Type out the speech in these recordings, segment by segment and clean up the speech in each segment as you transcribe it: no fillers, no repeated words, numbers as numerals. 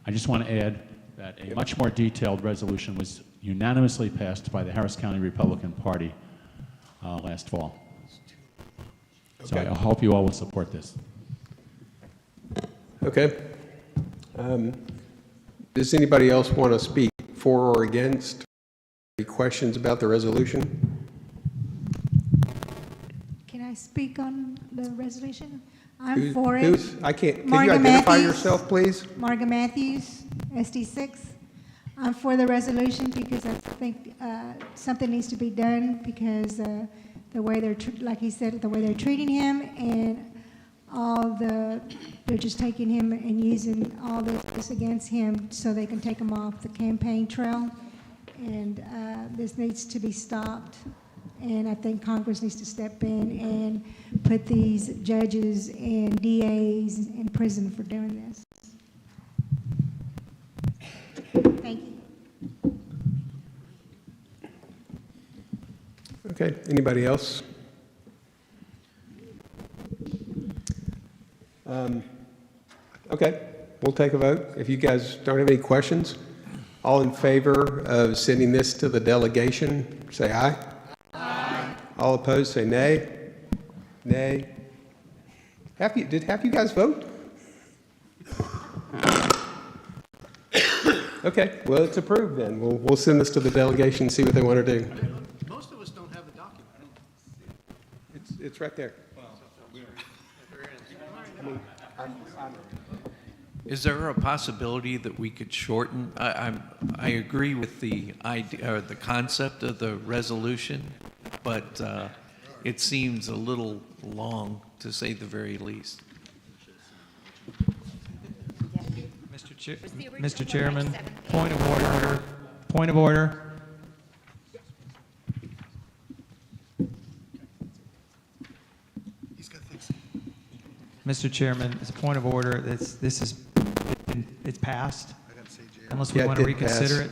I just want to add that a much more detailed resolution was unanimously passed by the Harris County Republican Party last fall. So Okay. I hope you all will support this. Okay. Does anybody else want to speak for or against? Any questions about the resolution? Can I speak on the resolution? I'm for it. I can't, can you Margaret identify Matthews. yourself, please? Margaret Matthews, SD6. I'm for the resolution because I think something needs to be done because the way they're, like he said, the way they're treating him and they're just taking him and using all this against him so they can take him off the campaign trail. And this needs to be stopped. And I think Congress needs to step in and put these judges and DAs in prison for doing this. Thank you. Okay, anybody else? Okay, we'll take a vote. If you guys don't have any questions, all in favor of sending this to the delegation, say aye. Aye. All opposed, say nay. Nay. Did half you guys vote? Okay, well, it's approved then. We'll send this to the delegation and see what they want to do. Most of us don't have the document. It's right there. Is there a possibility that we could shorten? I agree with the idea or the concept of the resolution, but it seems a little long, to say the very least. Mr. Chairman, point of order. Point of order. Mr. Chairman, as a point of order, this is it's passed. Unless we Yeah, it want to did pass. reconsider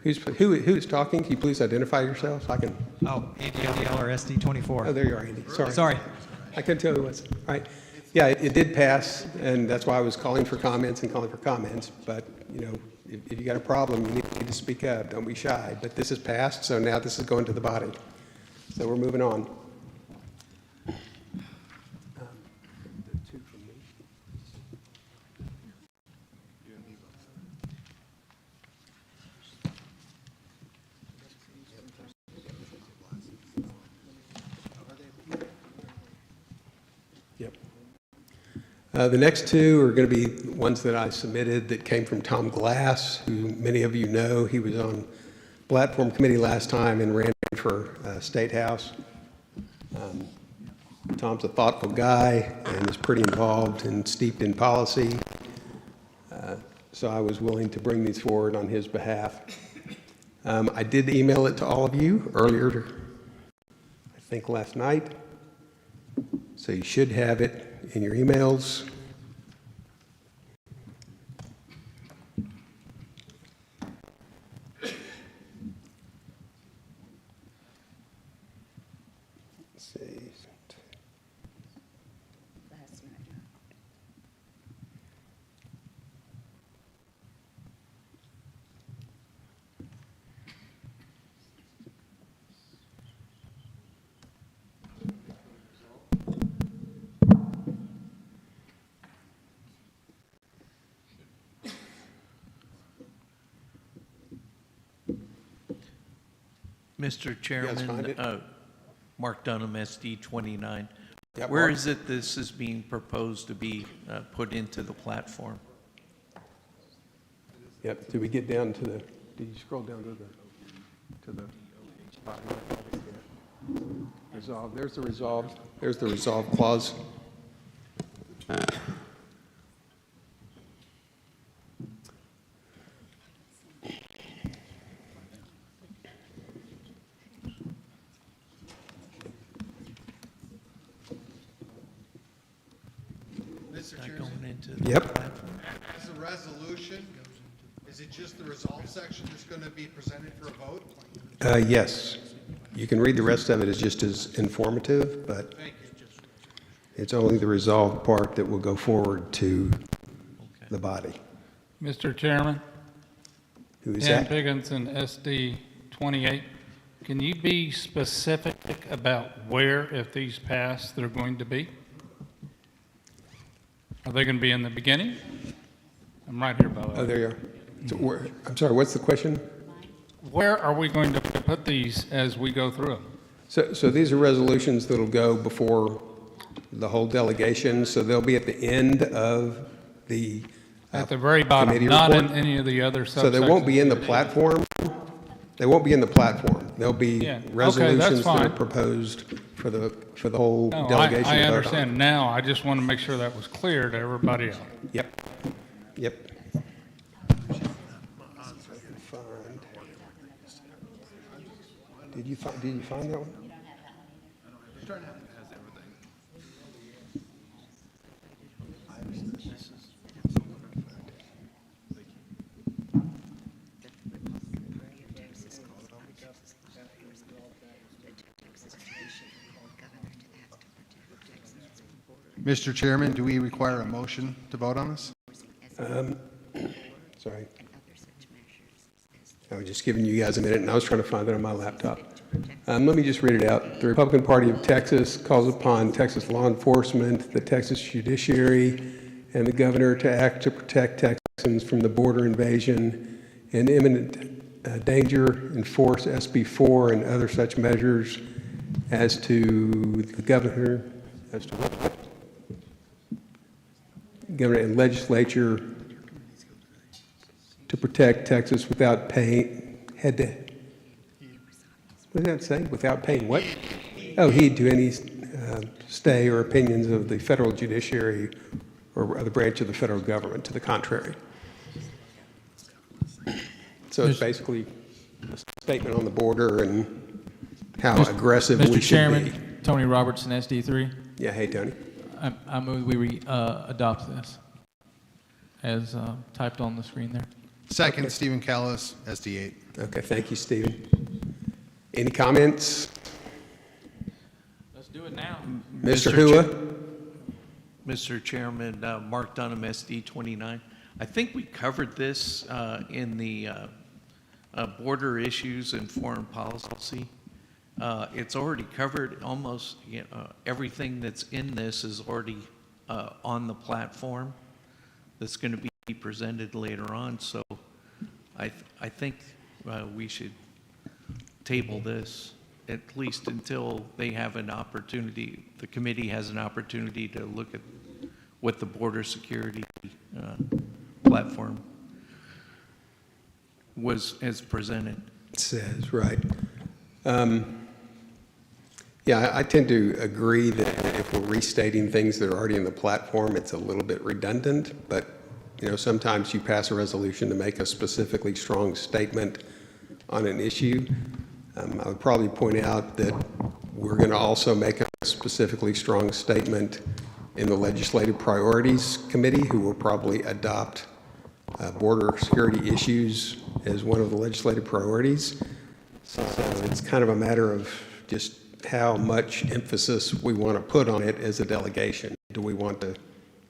it. Who's talking? Can you please identify yourself? I can. Oh, ADL or SD24. Oh, there you are, Andy. Sorry. Sorry. I couldn't tell who it was. All right. Yeah, it did pass, and that's why I was calling for comments and calling for comments. But, you know, if you got a problem, you need to speak up. Don't be shy. But this is passed, so now this is going to the body. So we're moving on. Yep. The next two are going to be ones that I submitted that came from Tom Glass, who many of you know. He was on platform committee last time and ran for State House. Tom's a thoughtful guy and is pretty involved and steeped in policy. So I was willing to bring these forward on his behalf. I did email it to all of you earlier, I think last night. So you should have it in your emails. Let's see. Mr. find Chairman, it. Mark Dunham, SD 29. Yep, Where Mark. is it this is being proposed to be put into the platform? Yep, did we get down to the, did you scroll down to the bottom? Yeah. Resolve, there's the resolve clause. Mr. Not Chairman, going into the Yep. platform? as a resolution, is it just the resolve section that's going to be presented for a vote? Yes, you can read the rest of it as just as informative, but Thank you. it's only the resolve part that will go forward to Okay. the body. Mr. Chairman, Who is Dan that? Pigginson, SD 28. Can you be specific about where, if these pass, they're going to be? Are they going to be in the beginning? I'm right here, by the Oh, way. there you are. So I'm sorry, what's the question? Where are we going to put these as we go through them? So these are resolutions that'll go before the whole delegation, so they'll be at the end of the At the very bottom, committee not in report. any of the other subsections. So they won't be in the platform. They won't be in the platform. They'll be Yeah, okay, that's resolutions that are fine. proposed for the whole No, delegation I to vote on. understand now. I just want to make sure that was clear to everybody else. Yep, yep. Did you find that one? Mr. Chairman, do we require a motion to vote on this? Sorry. I was just giving you guys a minute, and I was trying to find it on my laptop. Let me just read it out. The Republican Party of Texas calls upon Texas law enforcement, the Texas judiciary, and the governor to act to protect Texans from the border invasion and imminent danger, enforce SB 4 and other such measures as to the governor, as to what? Governor and legislature to protect Texas without paying, what did that say? Without paying what? Oh, heed to any stay or opinions of the federal judiciary or other branch of the federal government, to the contrary. So it's basically a statement on the border and how aggressive we should be. Mr. Chairman, Tony Robertson, SD3. Yeah, hey, Tony. I move we adopt this as typed on the screen there. Second, Stephen Callis, SD8. Okay, thank you, Stephen. Any comments? Let's do it now. Mr. Mr. Hua? Mr. Chairman, Mark Dunham, SD 29. I think we covered this in the border issues and foreign policy. It's already covered. Almost everything that's in this is already on the platform that's going to be presented later on. So I think we should table this at least until they have an opportunity, the committee has an opportunity to look at what the border security platform was as presented. It says, right. Yeah, I tend to agree that if we're restating things that are already in the platform, it's a little bit redundant, but sometimes you pass a resolution to make a specifically strong statement on an issue. I would probably point out that we're going to also make a specifically strong statement in the Legislative Priorities Committee, who will probably adopt border security issues as one of the legislative priorities. So it's kind of a matter of just how much emphasis we want to put on it as a delegation. Do we want to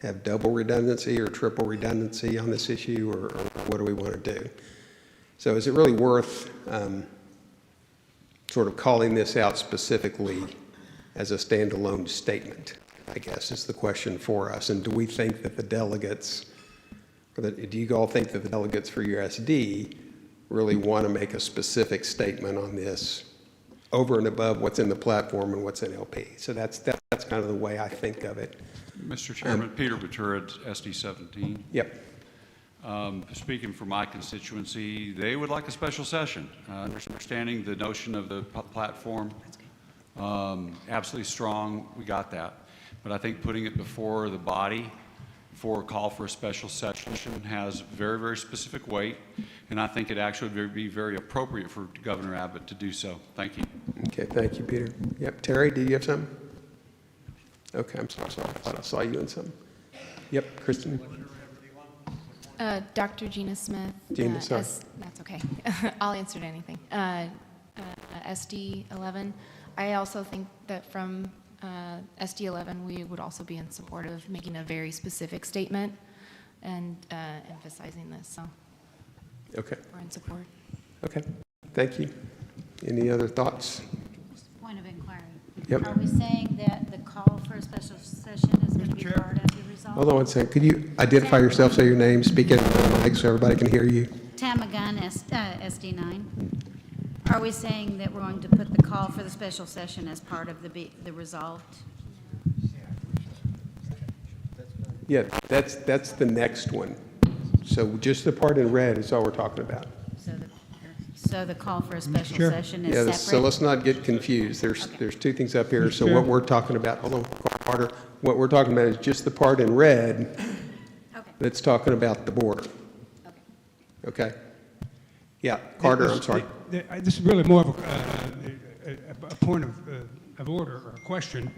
have double redundancy or triple redundancy on this issue, or what do we want to do? So is it really worth sort of calling this out specifically as a standalone statement, I guess, is the question for us. And do we think that the delegates, do you all think that the delegates for your SD really want to make a specific statement on this over and above what's in the platform and what's in LP? So that's kind of the way I think of it. Mr. Chairman, Peter Batura, SD 17. Yep. Speaking for my constituency, they would like a special session. Understanding the notion of the platform, absolutely strong, we got that. But I think putting it before the body for a call for a special session has very, very specific weight, and I think it actually would be very appropriate for Governor Abbott to do so. Thank you. Okay, thank you, Peter. Yep, Terry, did you have something? Okay, I'm sorry, I thought I saw you in something. Yep, Kristen. Dr. Gina Smith. Gina, sorry. That's okay. I'll answer to anything. SD 11. I also think that from SD 11, we would also be in support of making a very specific statement and emphasizing this, so Okay, we're in support. okay, thank you. Any other thoughts? Point of inquiry. Yep. Are we saying that the call for a special session is going to be part of the resolve? Hold on one second. Could you identify yourself, say your name, speak into the mic so everybody can hear you? Tamagun, SD9. Are we saying that we're going to put the call for the special session as part of the resolved? Yeah, that's the next one. So just the part in red is all we're talking about. So the call for a special Chair. session Yeah, is so separate? let's not get confused. There's two things up here. So Chair. what we're talking about, hold on, Carter, what we're talking about is just the part in red Okay, that's talking about the border. okay. Okay? Yeah, Carter, I'm sorry. This is really more of a point of order or a question.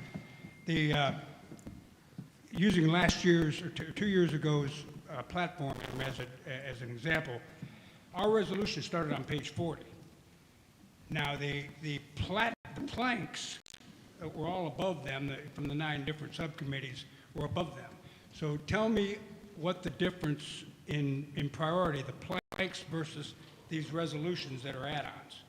Using last year's or 2 years ago's platform as an example, our resolution started on page 40. Now, the planks were all above them, from the 9 different subcommittees were above them. So tell me what the difference in priority, the planks versus these resolutions that are add-ons.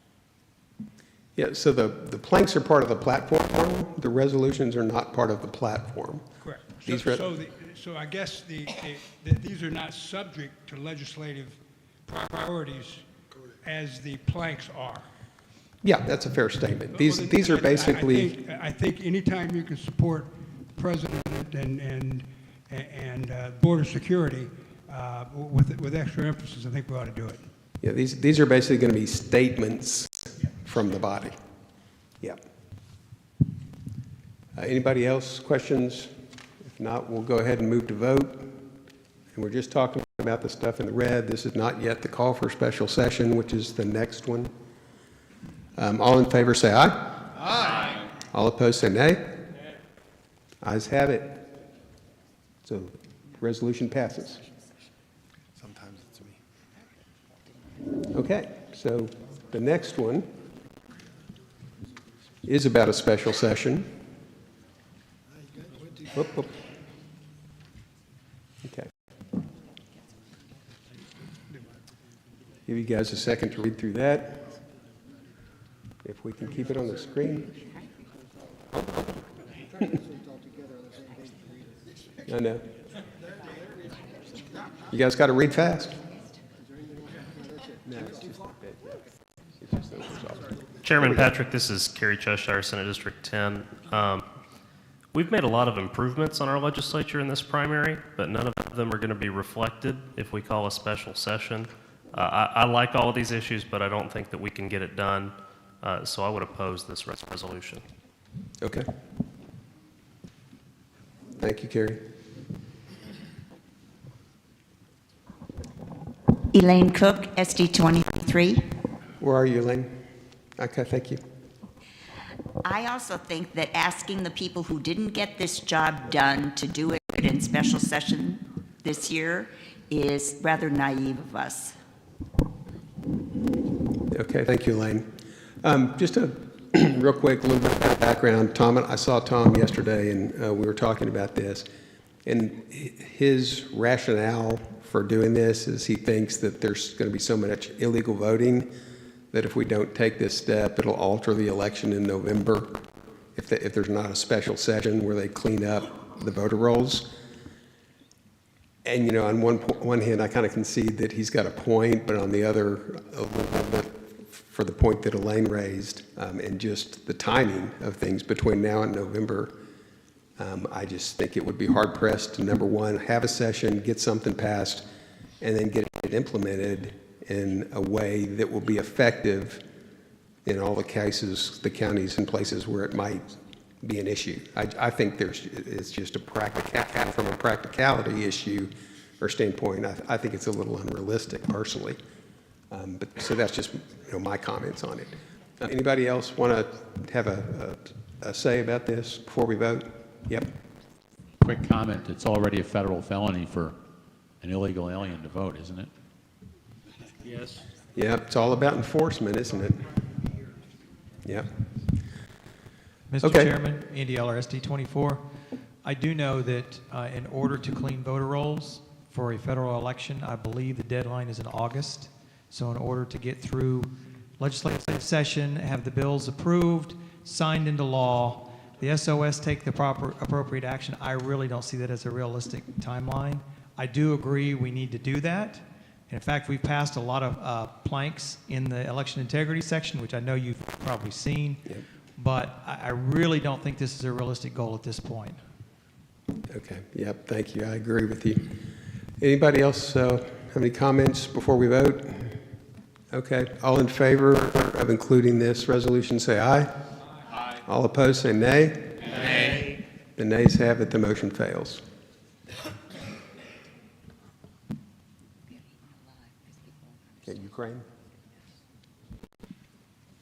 Yeah, so the planks are part of the platform. The resolutions are not part of the platform. Correct. These So I guess these are not subject to legislative priorities as the planks are. Yeah, that's a fair statement. These are basically, I think anytime you can support the president and border security with extra emphasis, I think we ought to do it. yeah, these are basically going to be statements from the body. Yeah. Anybody else, questions? If not, we'll go ahead and move to vote. And we're just talking about the stuff in the red. This is not yet the call for special session, which is the next one. All in favor say aye. Aye. All opposed say nay. Ayes have it. So resolution passes. Sometimes it's me. Okay, so the next one is about a special session. Whoop, whoop. Okay. Give you guys a second to read through that. If we can keep it on the screen. I know. You guys got to read fast. No, it's just not that yet. It's just those results. Chairman Patrick, this is Kerry Cheshire, Senate District 10. We've made a lot of improvements on our legislature in this primary, but none of them are going to be reflected if we call a special session. I like all of these issues, but I don't think that we can get it done, so I would oppose this resolution. Okay. Thank you, Kerry. Elaine Cook, SD 23. Where are you, Elaine? Okay, thank you. I also think that asking the people who didn't get this job done to do it in special session this year is rather naive of us. Okay, thank you, Elaine. Just a real quick, a little bit of background. I saw Tom yesterday, and we were talking about this. And his rationale for doing this is he thinks that there's going to be so much illegal voting that if we don't take this step, it'll alter the election in November if there's not a special session where they clean up the voter rolls. And, you know, on one hand, I kind of concede that he's got a point, but on the other, a little bit for the point that Elaine raised and just the timing of things between now and November, I just think it would be hard pressed to, number one, have a session, get something passed, and then get it implemented in a way that will be effective in all the cases, the counties and places where it might be an issue. I think it's just from a practicality issue or standpoint, I think it's a little unrealistic personally. But so that's just my comments on it. Anybody else want to have a say about this before we vote? Yep. Quick comment, it's already a federal felony for an illegal alien to vote, isn't it? Yes. Yeah, it's all about enforcement, isn't it? Yep. Mr. Okay. Chairman, Andy Eller, SD 24. I do know that in order to clean voter rolls for a federal election. I believe the deadline is in August. So in order to get through legislative session, have the bills approved, signed into law, the SOS take the proper appropriate action, I really don't see that as a realistic timeline. I do agree we need to do that. In fact, we've passed a lot of planks in the election integrity section, which I know you've probably seen. Yep. But I really don't think this is a realistic goal at this point. Okay, yep, thank you. I agree with you. Anybody else have any comments before we vote? Okay, all in favor of including this resolution, say aye. Aye. All opposed, say nay. Nay. The nays have it, the motion fails. Okay, Ukraine?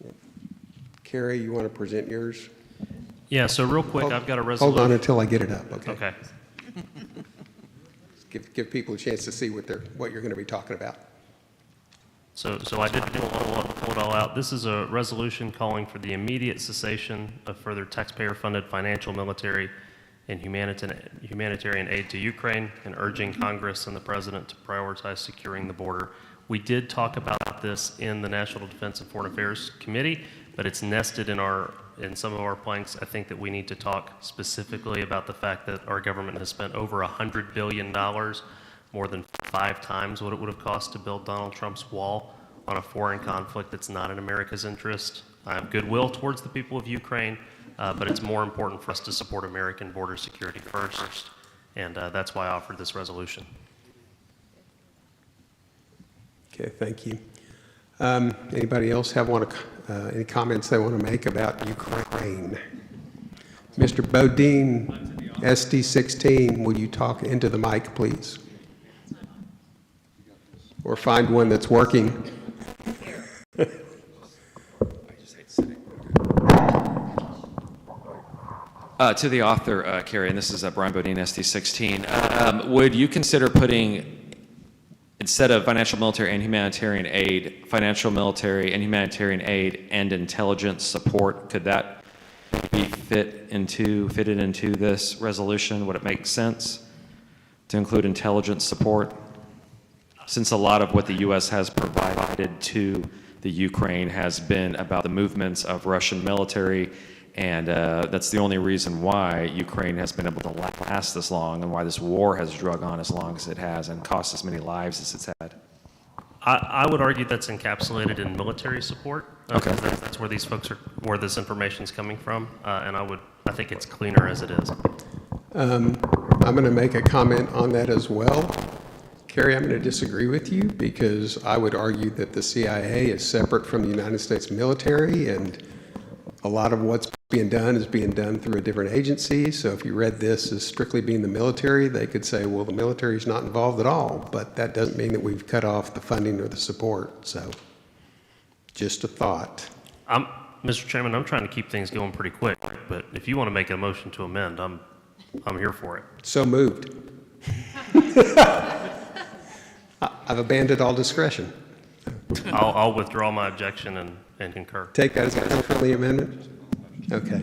Yep. Carrie, you want to present yours? Yeah, so real quick, I've got a resolution. Hold on until I get it up, okay? Okay. Give people a chance to see what you're going to be talking about. So I didn't want to pull it all out. This is a resolution calling for the immediate cessation of further taxpayer-funded financial, military, and humanitarian aid to Ukraine, and urging Congress and the President to prioritize securing the border. We did talk about this in the National Defense and Foreign Affairs Committee, but it's nested in some of our planks. I think that we need to talk specifically about the fact that our government has spent over $100 billion, more than 5 times what it would have cost to build Donald Trump's wall on a foreign conflict that's not in America's interest. I have goodwill towards the people of Ukraine, but it's more important for us to support American border security first, and that's why I offered this resolution. Okay, thank you. Anybody else have any comments they want to make about Ukraine? Mr. Bodine, SD16, will you talk into the mic, please? Or find one that's working. To the author, Carrie, and this is Brian Bodine, SD16. Would you consider putting, instead of financial, military, and humanitarian aid, financial, military, and humanitarian aid and intelligence support? Could that be fitted into this resolution? Would it make sense to include intelligence support? Since a lot of what the U.S. has provided to the Ukraine has been about the movements of Russian military, and that's the only reason why Ukraine has been able to last this long, and why this war has drug on as long as it has and cost as many lives as it's had. I would argue that's encapsulated in military support. Okay. That's where these folks where this information is coming from, and I think it's cleaner as it is. I'm going to make a comment on that as well. Carrie, I'm going to disagree with you because I would argue that the CIA is separate from the United States military, and a lot of what's being done is being done through a different agency. So if you read this as strictly being the military, they could say, well, the military is not involved at all, but that doesn't mean that we've cut off the funding or the support. So just a thought. Mr. Chairman, I'm trying to keep things going pretty quick, but if you want to make a motion to amend, I'm here for it. So moved. I've abandoned all discretion. I'll withdraw my objection and concur. Take that as a friendly amendment? Okay.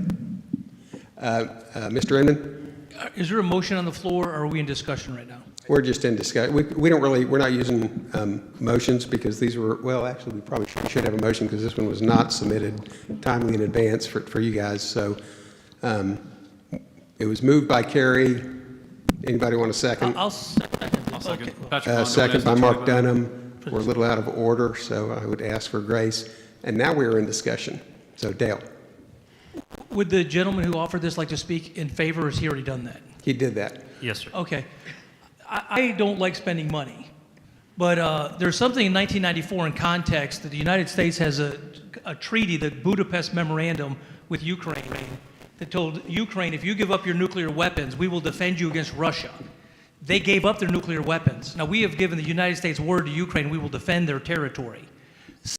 Mr. Inman? Is there a motion on the floor, or are we in discussion right now? We're just in discussion. We're not using motions because these were, well, actually, we probably should have a motion because this one was not submitted timely in advance for you guys. So it was moved by Carrie. Anybody want a second? I'll second. Okay. Second by Mark Dunham. We're a little out of order, so I would ask for grace. And now we're in discussion. So Dale. Would the gentleman who offered this like to speak in favor, or has he already done that? He did that. Yes, sir. Okay. I don't like spending money, but there's something in 1994 in context that the United States has a treaty, the Budapest Memorandum with Ukraine, that told Ukraine, if you give up your nuclear weapons, we will defend you against Russia. They gave up their nuclear weapons. Now, we have given the United States word to Ukraine we will defend their territory.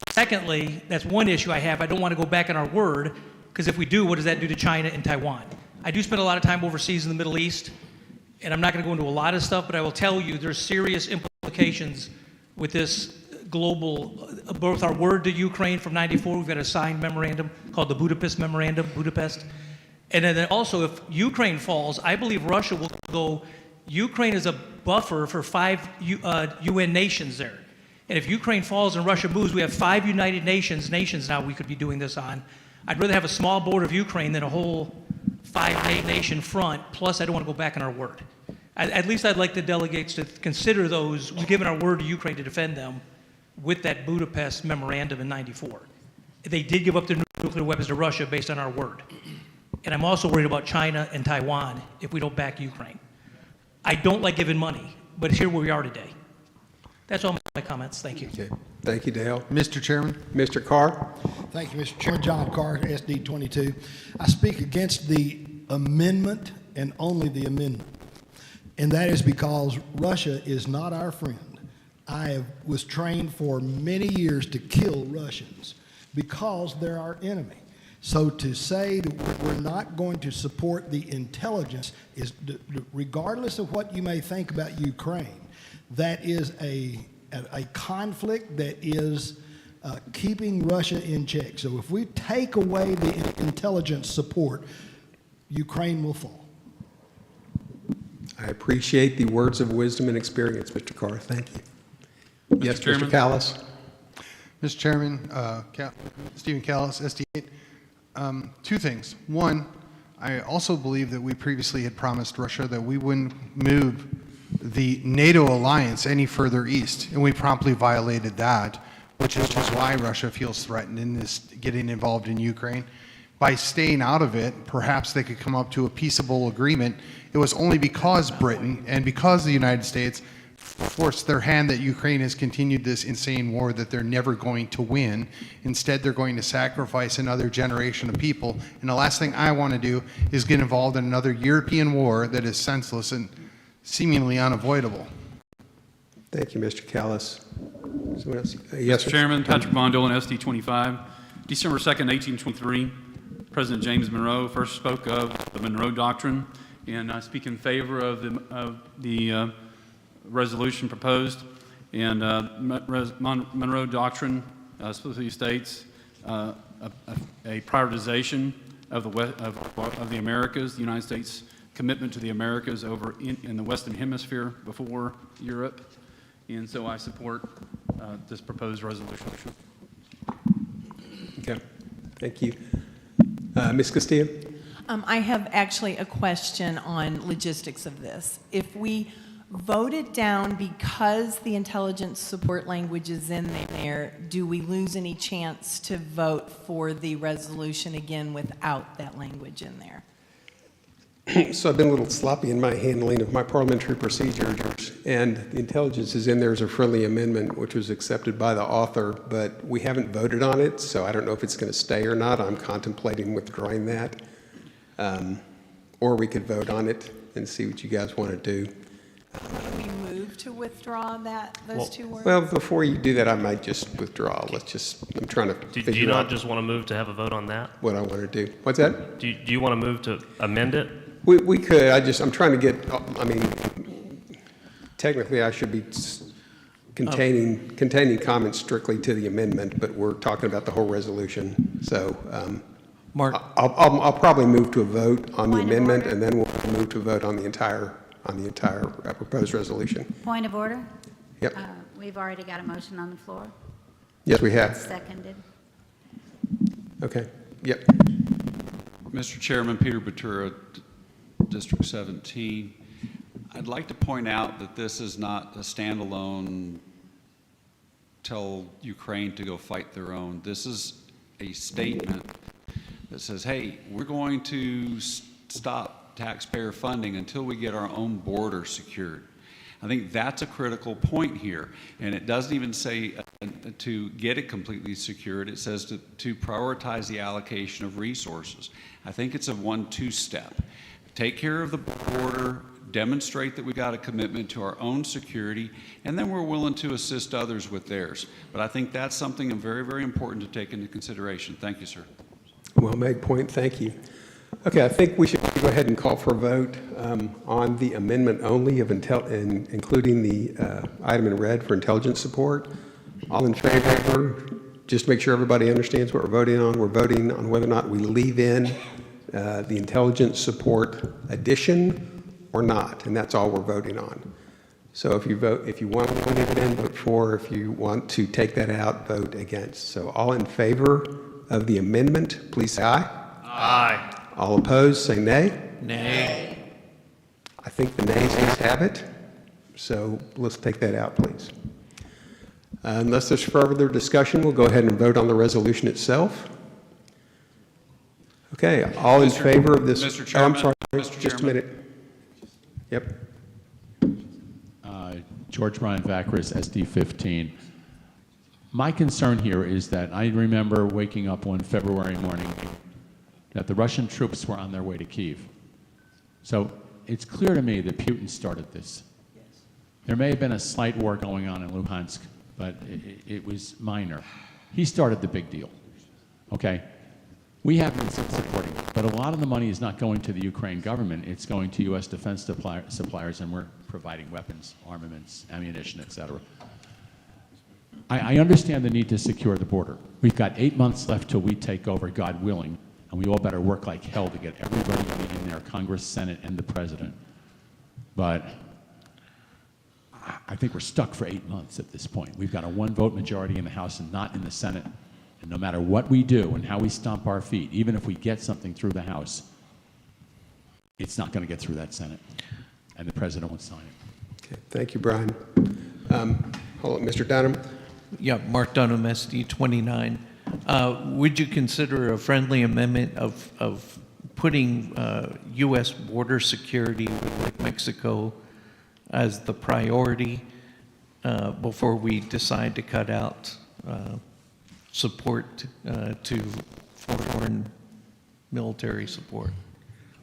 Secondly, that's one issue I have. I don't want to go back on our word, because if we do, what does that do to China and Taiwan? I do spend a lot of time overseas in the Middle East, and I'm not going to go into a lot of stuff, but I will tell you there's serious implications with this global, both our word to Ukraine from '94, we've got a signed memorandum called the Budapest Memorandum, Budapest. And then also, if Ukraine falls, I believe Russia will go, Ukraine is a buffer for 5 UN nations there. And if Ukraine falls and Russia moves, we have 5 United Nations now we could be doing this on. I'd rather have a small border of Ukraine than a whole 5-nation front. Plus, I don't want to go back on our word. At least I'd like the delegates to consider those. We've given our word to Ukraine to defend them with that Budapest memorandum in '94. They did give up their nuclear weapons to Russia based on our word. And I'm also worried about China and Taiwan if we don't back Ukraine. I don't like giving money, but here we are today. That's all my comments. Thank you. Okay. Thank you, Dale. Mr. Chairman. Mr. Carr. Thank you, Mr. Chairman. John Carr, SD 22. I speak against the amendment and only the amendment. And that is because Russia is not our friend. I was trained for many years to kill Russians because they're our enemy. So to say that we're not going to support the intelligence is, regardless of what you may think about Ukraine, that is a conflict that is keeping Russia in check. So if we take away the intelligence support, Ukraine will fall. I appreciate the words of wisdom and experience, Mr. Carr. Thank you. Yes, Chairman. Mr. Callis. Mr. Chairman, Stephen Callis, SD8. 2 things. One, I also believe that we previously had promised Russia that we wouldn't move the NATO alliance any further east, and we promptly violated that, which is why Russia feels threatened in this getting involved in Ukraine. By staying out of it, perhaps they could come up to a peaceable agreement. It was only because Britain and because the United States forced their hand that Ukraine has continued this insane war that they're never going to win. Instead, they're going to sacrifice another generation of people. And the last thing I want to do is get involved in another European war that is senseless and seemingly unavoidable. Thank you, Mr. Callis. Someone else? Yes, Mr. Chairman, Patrick Von Dillon, SD 25. December 2nd, 1823, President James Monroe first spoke of the Monroe Doctrine, and I speak in favor of the resolution proposed. And Monroe Doctrine specifically states a prioritization of the Americas, the United States commitment to the Americas over in the Western Hemisphere before Europe. And so I support this proposed resolution. Okay, thank you. Ms. Castillo? I have actually a question on logistics of this. If we vote it down because the intelligence support language is in there, do we lose any chance to vote for the resolution again without that language in there? So I've been a little sloppy in my handling of my parliamentary procedures, and the intelligence is in there as a friendly amendment, which was accepted by the author, but we haven't voted on it, so I don't know if it's going to stay or not. I'm contemplating withdrawing that. Or we could vote on it and see what you guys want to do. Can we move to withdraw those 2 words? Well, before you do that, I might just withdraw. I'm trying to Do figure you not out just want to move to have a vote on that? what I want to do. What's that? Do you want to move to amend it? We could. I'm trying to get, I mean, technically I should be containing comments strictly to the amendment, but we're talking about the whole resolution. So Mark, I'll probably move to a vote on the amendment, and then we'll move to a vote on the entire proposed resolution. Point of order? Yep. We've already got a motion on the floor. Yes, we have. Seconded. Okay. Yep. Mr. Chairman, Peter Batura, District 17. I'd like to point out that this is not a standalone tell Ukraine to go fight their own. This is a statement that says, hey, we're going to stop taxpayer funding until we get our own border secured. I think that's a critical point here. And it doesn't even say to get it completely secured. It says to prioritize the allocation of resources. I think it's a 1-2 step. Take care of the border, demonstrate that we got a commitment to our own security, and then we're willing to assist others with theirs. But I think that's something very, very important to take into consideration. Thank you, sir. Well made point. Thank you. Okay, I think we should go ahead and call for a vote on the amendment only of including the item in red for intelligence support. All in favor? Just make sure everybody understands what we're voting on. We're voting on whether or not we leave in the intelligence support addition or not, and that's all we're voting on. So if you want to leave it in, vote for. If you want to take that out, vote against. So all in favor of the amendment, please say aye. Aye. All opposed, say nay. Nay. I think the nays have it, so let's take that out, please. Unless there's further discussion, we'll go ahead and vote on the resolution itself. Okay, all in favor of this? Mr. Oh, Chairman, I'm sorry, Mr. just a Chairman. minute. Yep. George Brian Vacris, SD 15. My concern here is that I remember waking up one February morning that the Russian troops were on their way to Kyiv. So it's clear to me that Putin started this. There may have been a slight war going on in Luhansk, but it was minor. He started the big deal, okay? We have been supporting it, but a lot of the money is not going to the Ukraine government. It's going to U.S. defense suppliers, and we're providing weapons, armaments, ammunition, et cetera. I understand the need to secure the border. We've got 8 months left till we take over, God willing, and we all better work like hell to get everybody in there, Congress, Senate, and the President. But I think we're stuck for 8 months at this point. We've got a one-vote majority in the House and not in the Senate. And no matter what we do and how we stomp our feet, even if we get something through the House, it's not going to get through that Senate. And the President won't sign it. Okay, thank you, Brian. Hold on, Mr. Dunham. Yeah, Mark Dunham, SD 29. Would you consider a friendly amendment of putting U.S. border security with Mexico as the priority before we decide to cut out support to foreign military support?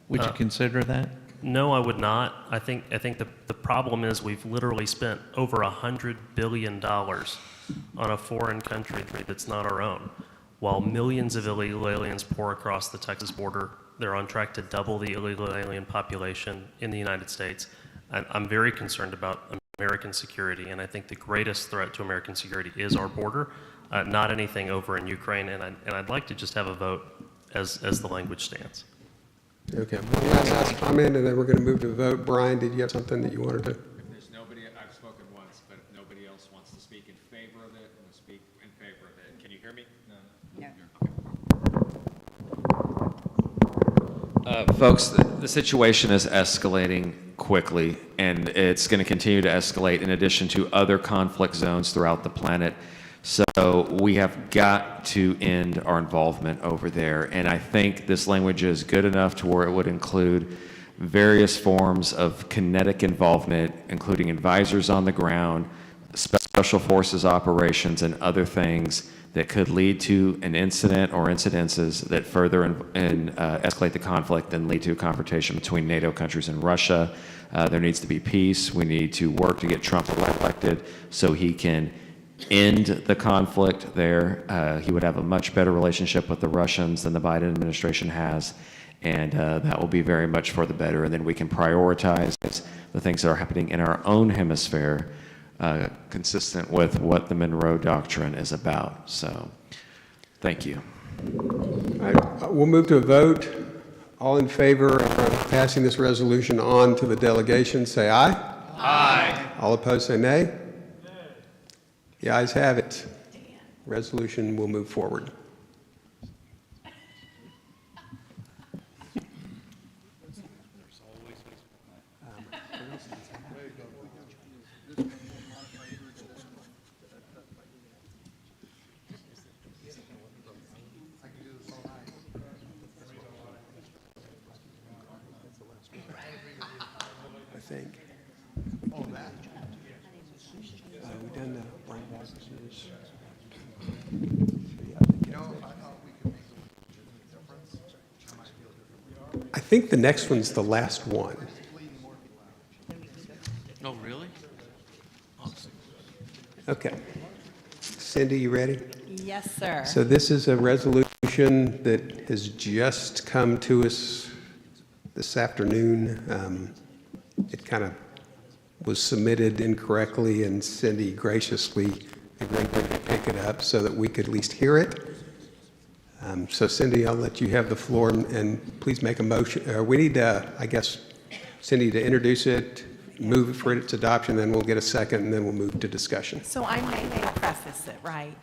Would you consider that? No, I would not. I think the problem is we've literally spent over $100 billion on a foreign country that's not our own. While millions of illegal aliens pour across the Texas border, they're on track to double the illegal alien population in the United States. I'm very concerned about American security, and I think the greatest threat to American security is our border, not anything over in Ukraine. And I'd like to just have a vote as the language stands. Okay, one last comment, and then we're going to move to vote. Brian, did you have something that you wanted to? If there's nobody, I've spoken once, but if nobody else wants to speak in favor of it, we'll speak in favor of it. Can you hear me? No. Folks, the situation is escalating quickly, and it's going to continue to escalate in addition to other conflict zones throughout the planet. So we have got to end our involvement over there. And I think this language is good enough to where it would include various forms of kinetic involvement, including advisors on the ground, special forces operations, and other things that could lead to an incident or incidences that further escalate the conflict and lead to a confrontation between NATO countries and Russia. There needs to be peace. We need to work to get Trump elected so he can end the conflict there. He would have a much better relationship with the Russians than the Biden administration has, and that will be very much for the better. And then we can prioritize the things that are happening in our own hemisphere, consistent with what the Monroe Doctrine is about. So, thank you. All right, we'll move to a vote. All in favor of passing this resolution on to the delegation, say aye. Aye. All opposed, say nay. The ayes have it. Resolution will move forward. I think. All that. We've done the Brian Watson's. I think the next one's the last one. Oh, really? Okay. Cindy, you ready? Yes, sir. So this is a resolution that has just come to us this afternoon. It kind of was submitted incorrectly, and Cindy graciously agreed to pick it up so that we could at least hear it. So Cindy, I'll let you have the floor, and please make a motion. We need, I guess, Cindy to introduce it, move it for its adoption, then we'll get a second, and then we'll move to discussion. So I may preface it, right?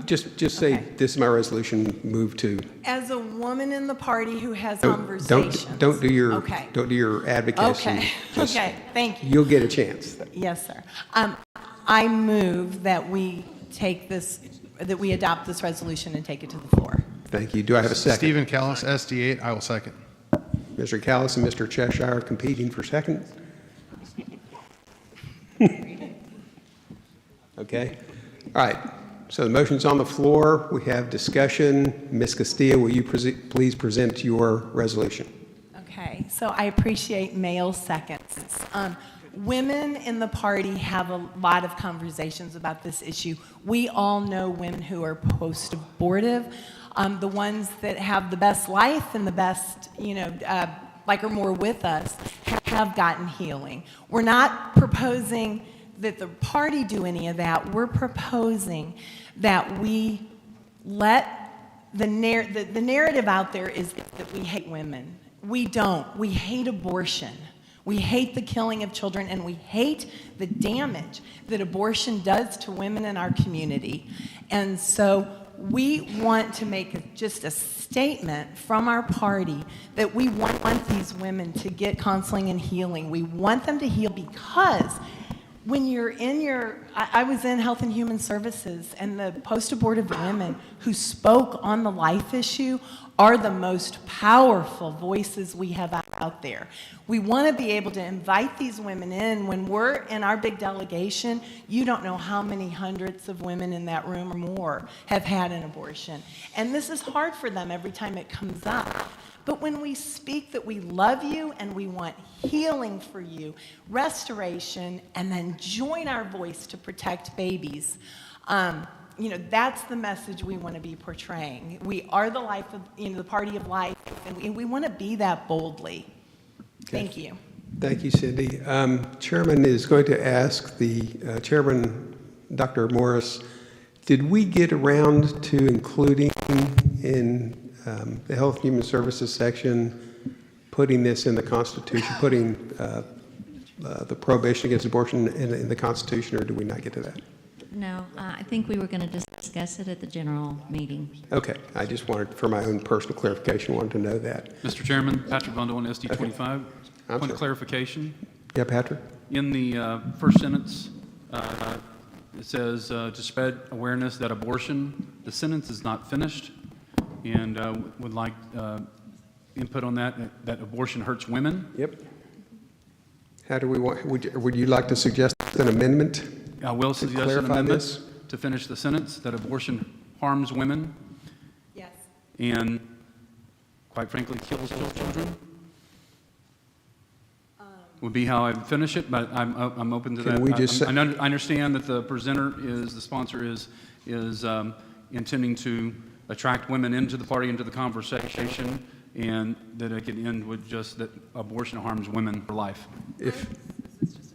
Just say, this is my resolution, move to. As a woman in the party who has Don't conversations. don't do your Okay. don't do your advocacy. Okay, Just- okay, thank you. You'll get a chance. Yes, sir. I move that we take this, that we adopt this resolution and take it to the floor. Thank you. Do I have a second? Stephen Callis, SD8, I will second. Mr. Callis and Mr. Cheshire competing for second. Okay. All right. So the motion's on the floor. We have discussion. Ms. Castillo, will you please present your resolution? Okay, so I appreciate male seconds. Women in the party have a lot of conversations about this issue. We all know women who are post-abortive, the ones that have the best life and the best, like are more with us, have gotten healing. We're not proposing that the party do any of that. We're proposing that we let the narrative out there is that we hate women. We don't. We hate abortion. We hate the killing of children, and we hate the damage that abortion does to women in our community. And so we want to make just a statement from our party that we want these women to get counseling and healing. We want them to heal because when you're in I was in Health and Human Services, and the post-abortive women who spoke on the life issue are the most powerful voices we have out there. We want to be able to invite these women in. When we're in our big delegation, you don't know how many hundreds of women in that room or more have had an abortion. And this is hard for them every time it comes up. But when we speak that we love you and we want healing for you, restoration, and then join our voice to protect babies, that's the message we want to be portraying. We are the life of, the party of life, and we want to be that boldly. Okay. Thank you. Thank you, Cindy. Chairman is going to ask the Chairman, Dr. Morris, did we get around to including in the Health and Human Services section, putting this in the Constitution, putting the prohibition against abortion in the Constitution, or do we not get to that? No, I think we were going to discuss it at the general meeting. Okay, I just wanted, for my own personal clarification, wanted to know that. Mr. Chairman, Patrick Bundle on SD 25. I'm Point sorry. of clarification. Yeah, Patrick? In the first sentence, it says to spread awareness that abortion, the sentence is not finished, and would like input on that abortion hurts women. Yep. How do we want, would you like to suggest an amendment? I will to suggest an clarify amendment this? to finish the sentence, that abortion harms women. Yes. And quite frankly, kills children. Would be how I would finish it, but I'm open to Can that. we just I understand that the sponsor is intending to attract women into the party, into the conversation, and that it can end with just that abortion harms women for life.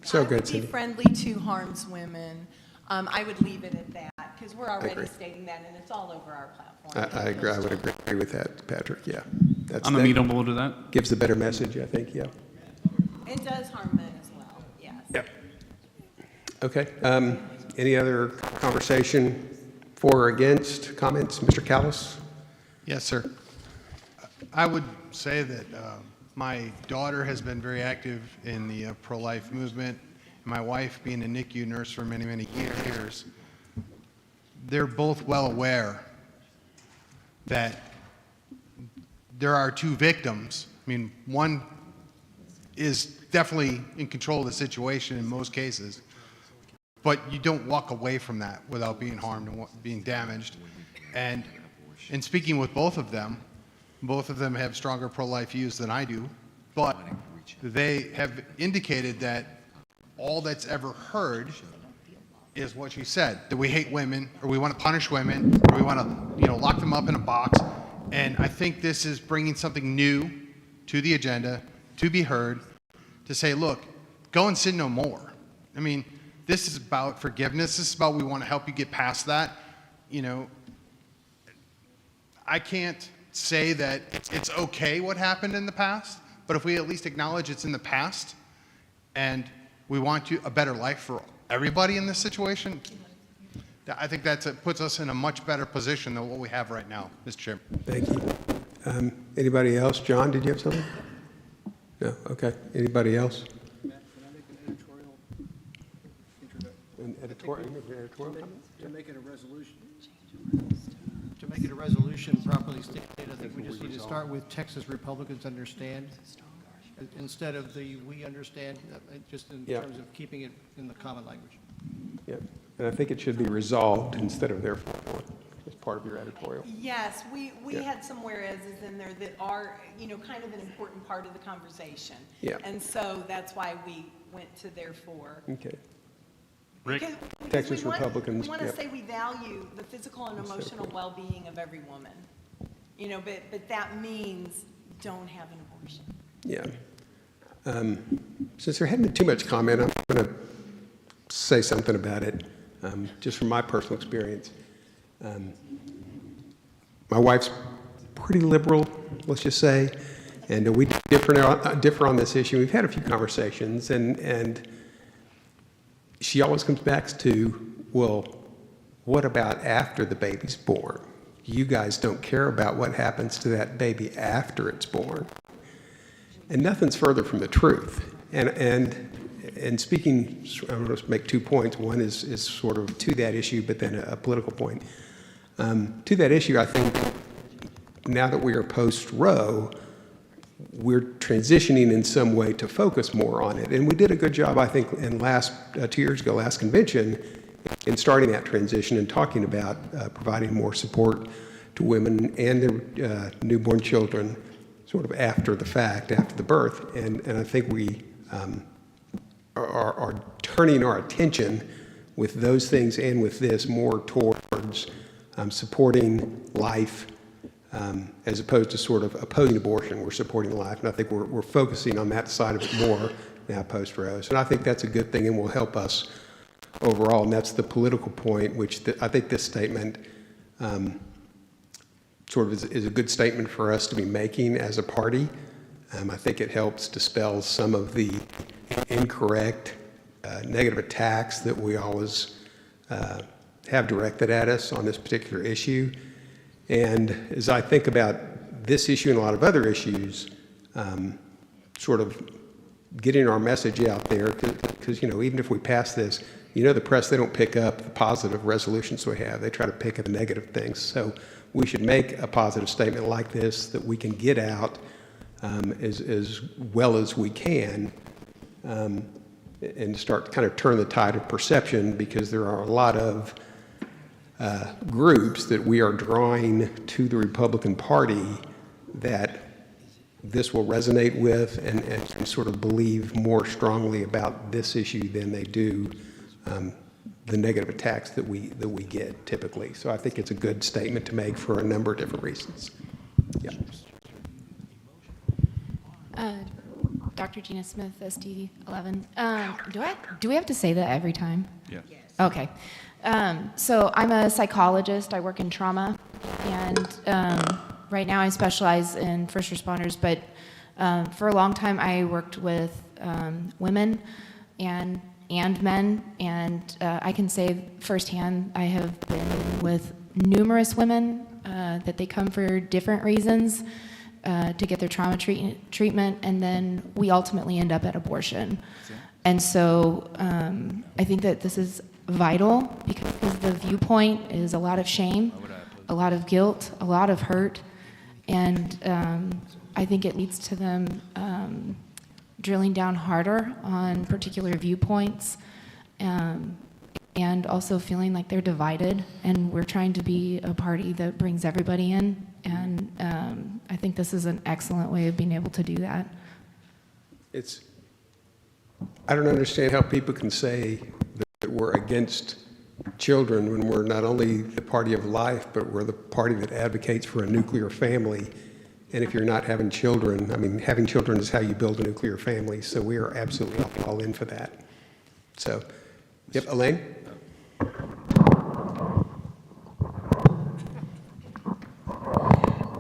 So I good, would be Cindy. friendly to harms women. I would leave it at that, because we're already agree. stating that, and it's all over our platform. I agree. I would agree with that, Patrick. Yeah. I'm amenable to that. Gives a better message, I think. Yeah. It does harm men as well, yes. Yep. Okay. Any other conversation for or against? Comments? Mr. Callis? Yes, sir. I would say that my daughter has been very active in the pro-life movement. My wife, being a NICU nurse for many, many years, they're both well aware that there are two victims. I mean, one is definitely in control of the situation in most cases, but you don't walk away from that without being harmed and being damaged. And in speaking with both of them have stronger pro-life views than I do, but they have indicated that all that's ever heard is what she said, that we hate women, or we want to punish women, or we want to, lock them up in a box. And I think this is bringing something new to the agenda, to be heard, to say, look, go and sin no more. I mean, this is about forgiveness. This is about we want to help you get past that. I can't say that it's okay what happened in the past, but if we at least acknowledge it's in the past and we want a better life for everybody in this situation, I think it puts us in a much better position than what we have right now, Mr. Chairman. Thank you. Anybody else? John, did you have something? No? Okay. Anybody else? An editorial? To make it a resolution. To make it a resolution properly stated, I think we just need to start with Texas Republicans understand, instead of the we understand, just in terms of keeping it in the common language. Yeah. And I think it should be resolved instead of therefore, as part of your editorial. Yes, we Yeah. had some whereases in there that are, kind of an important part of the conversation. Yeah. And so that's why we went to therefore. Okay. Because Texas we want- Republicans. We want to yep. say we value the physical and emotional well-being of every woman. But that means don't have an abortion. Yeah. Since there hadn't been too much comment, I'm going to say something about it, just from my personal experience. My wife's pretty liberal, let's just say, and we differ on this issue. We've had a few conversations, and she always comes back to, well, what about after the baby's born? You guys don't care about what happens to that baby after it's born. And nothing's further from the truth. And speaking, I'm going to make 2 points. One is sort of to that issue, but then a political point. To that issue, I think now that we are post-Roe, we're transitioning in some way to focus more on it. And we did a good job, I think, in 2 years ago, last convention, in starting that transition and talking about providing more support to women and their newborn children sort of after the fact, after the birth. And I think we are turning our attention with those things and with this more towards supporting life as opposed to sort of opposing abortion. We're supporting life, and I think we're focusing on that side of it more now post-Roe. And I think that's a good thing and will help us overall, and that's the political point, which I think this statement sort of is a good statement for us to be making as a party. I think it helps dispel some of the incorrect negative attacks that we always have directed at us on this particular issue. And as I think about this issue and a lot of other issues, sort of getting our message out there, because, even if we pass this, the press, they don't pick up the positive resolutions we have. They try to pick up the negative things. So we should make a positive statement like this that we can get out as well as we can and start to kind of turn the tide of perception, because there are a lot of groups that we are drawing to the Republican Party that this will resonate with and sort of believe more strongly about this issue than they do the negative attacks that we get typically. So I think it's a good statement to make for a number of different reasons. Yeah. Dr. Gina Smith, SD 11. Do we have to say that every time? Yes. Okay. So I'm a psychologist. I work in trauma, and right now I specialize in first responders. But for a long time, I worked with women and men, and I can say firsthand, I have been with numerous women that they come for different reasons to get their trauma treatment, and then we ultimately end up at abortion. And so I think that this is vital, because the viewpoint is a lot of shame, a lot of guilt, a lot of hurt, and I think it leads to them drilling down harder on particular viewpoints, and also feeling like they're divided, and we're trying to be a party that brings everybody in, and I think this is an excellent way of being able to do that. I don't understand how people can say that we're against children when we're not only the party of life, but we're the party that advocates for a nuclear family. And if you're not having children, I mean, having children is how you build a nuclear family. So we are absolutely all in for that. So, yep, Elaine?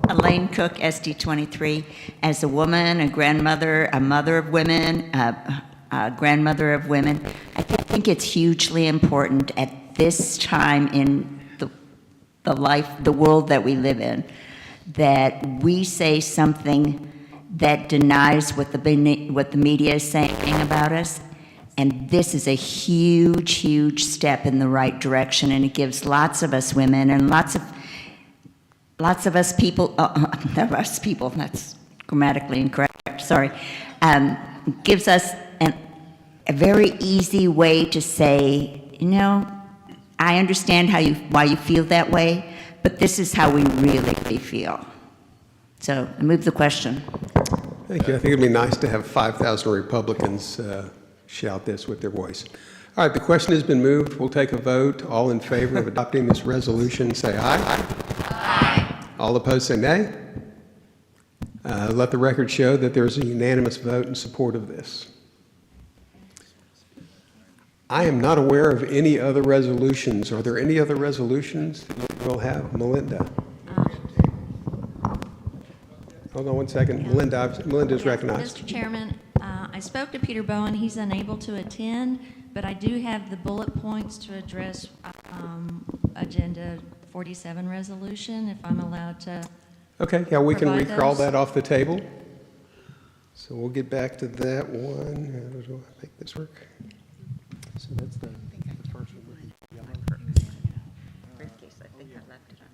Elaine Cook, SD 23. As a woman, a grandmother, a mother of women, grandmother of women. I think it's hugely important at this time in the world that we live in, that we say something that denies what the media is saying about us. And this is a huge, huge step in the right direction, and it gives lots of us women and lots of us people, not us people, that's grammatically incorrect, sorry, gives us a very easy way to say, you know, I understand why you feel that way, but this is how we really feel. So I move the question. Thank you. I think it'd be nice to have 5,000 Republicans shout this with their voice. All right, the question has been moved. We'll take a vote. All in favor of adopting this resolution, say aye. Aye. All opposed, say nay. Let the record show that there's a unanimous vote in support of this. I am not aware of any other resolutions. Are there any other resolutions we'll have? Melinda? Hold on one second. Melinda's recognized. Mr. Chairman, I spoke to Peter Bowen. He's unable to attend, but I do have the bullet points to address Agenda 47 resolution, if I'm allowed to. Okay, yeah, we can provide recrawl those. that off the table. So we'll get back to that one. How do I make this work? So that's the first one with the yellow.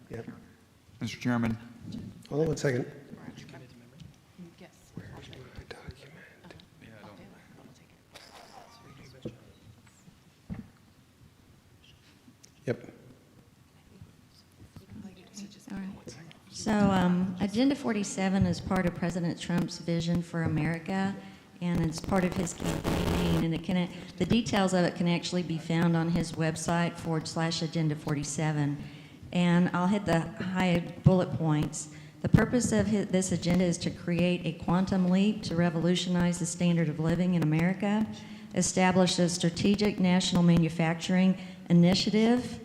Yep. Mr. Chairman. Hold on one second. Yep. All right. So Agenda 47 is part of President Trump's vision for America, and it's part of his campaign, and the details of it can actually be found on his website /Agenda 47. And I'll hit the high bullet points. The purpose of this agenda is to create a quantum leap to revolutionize the standard of living in America, establish a strategic national manufacturing initiative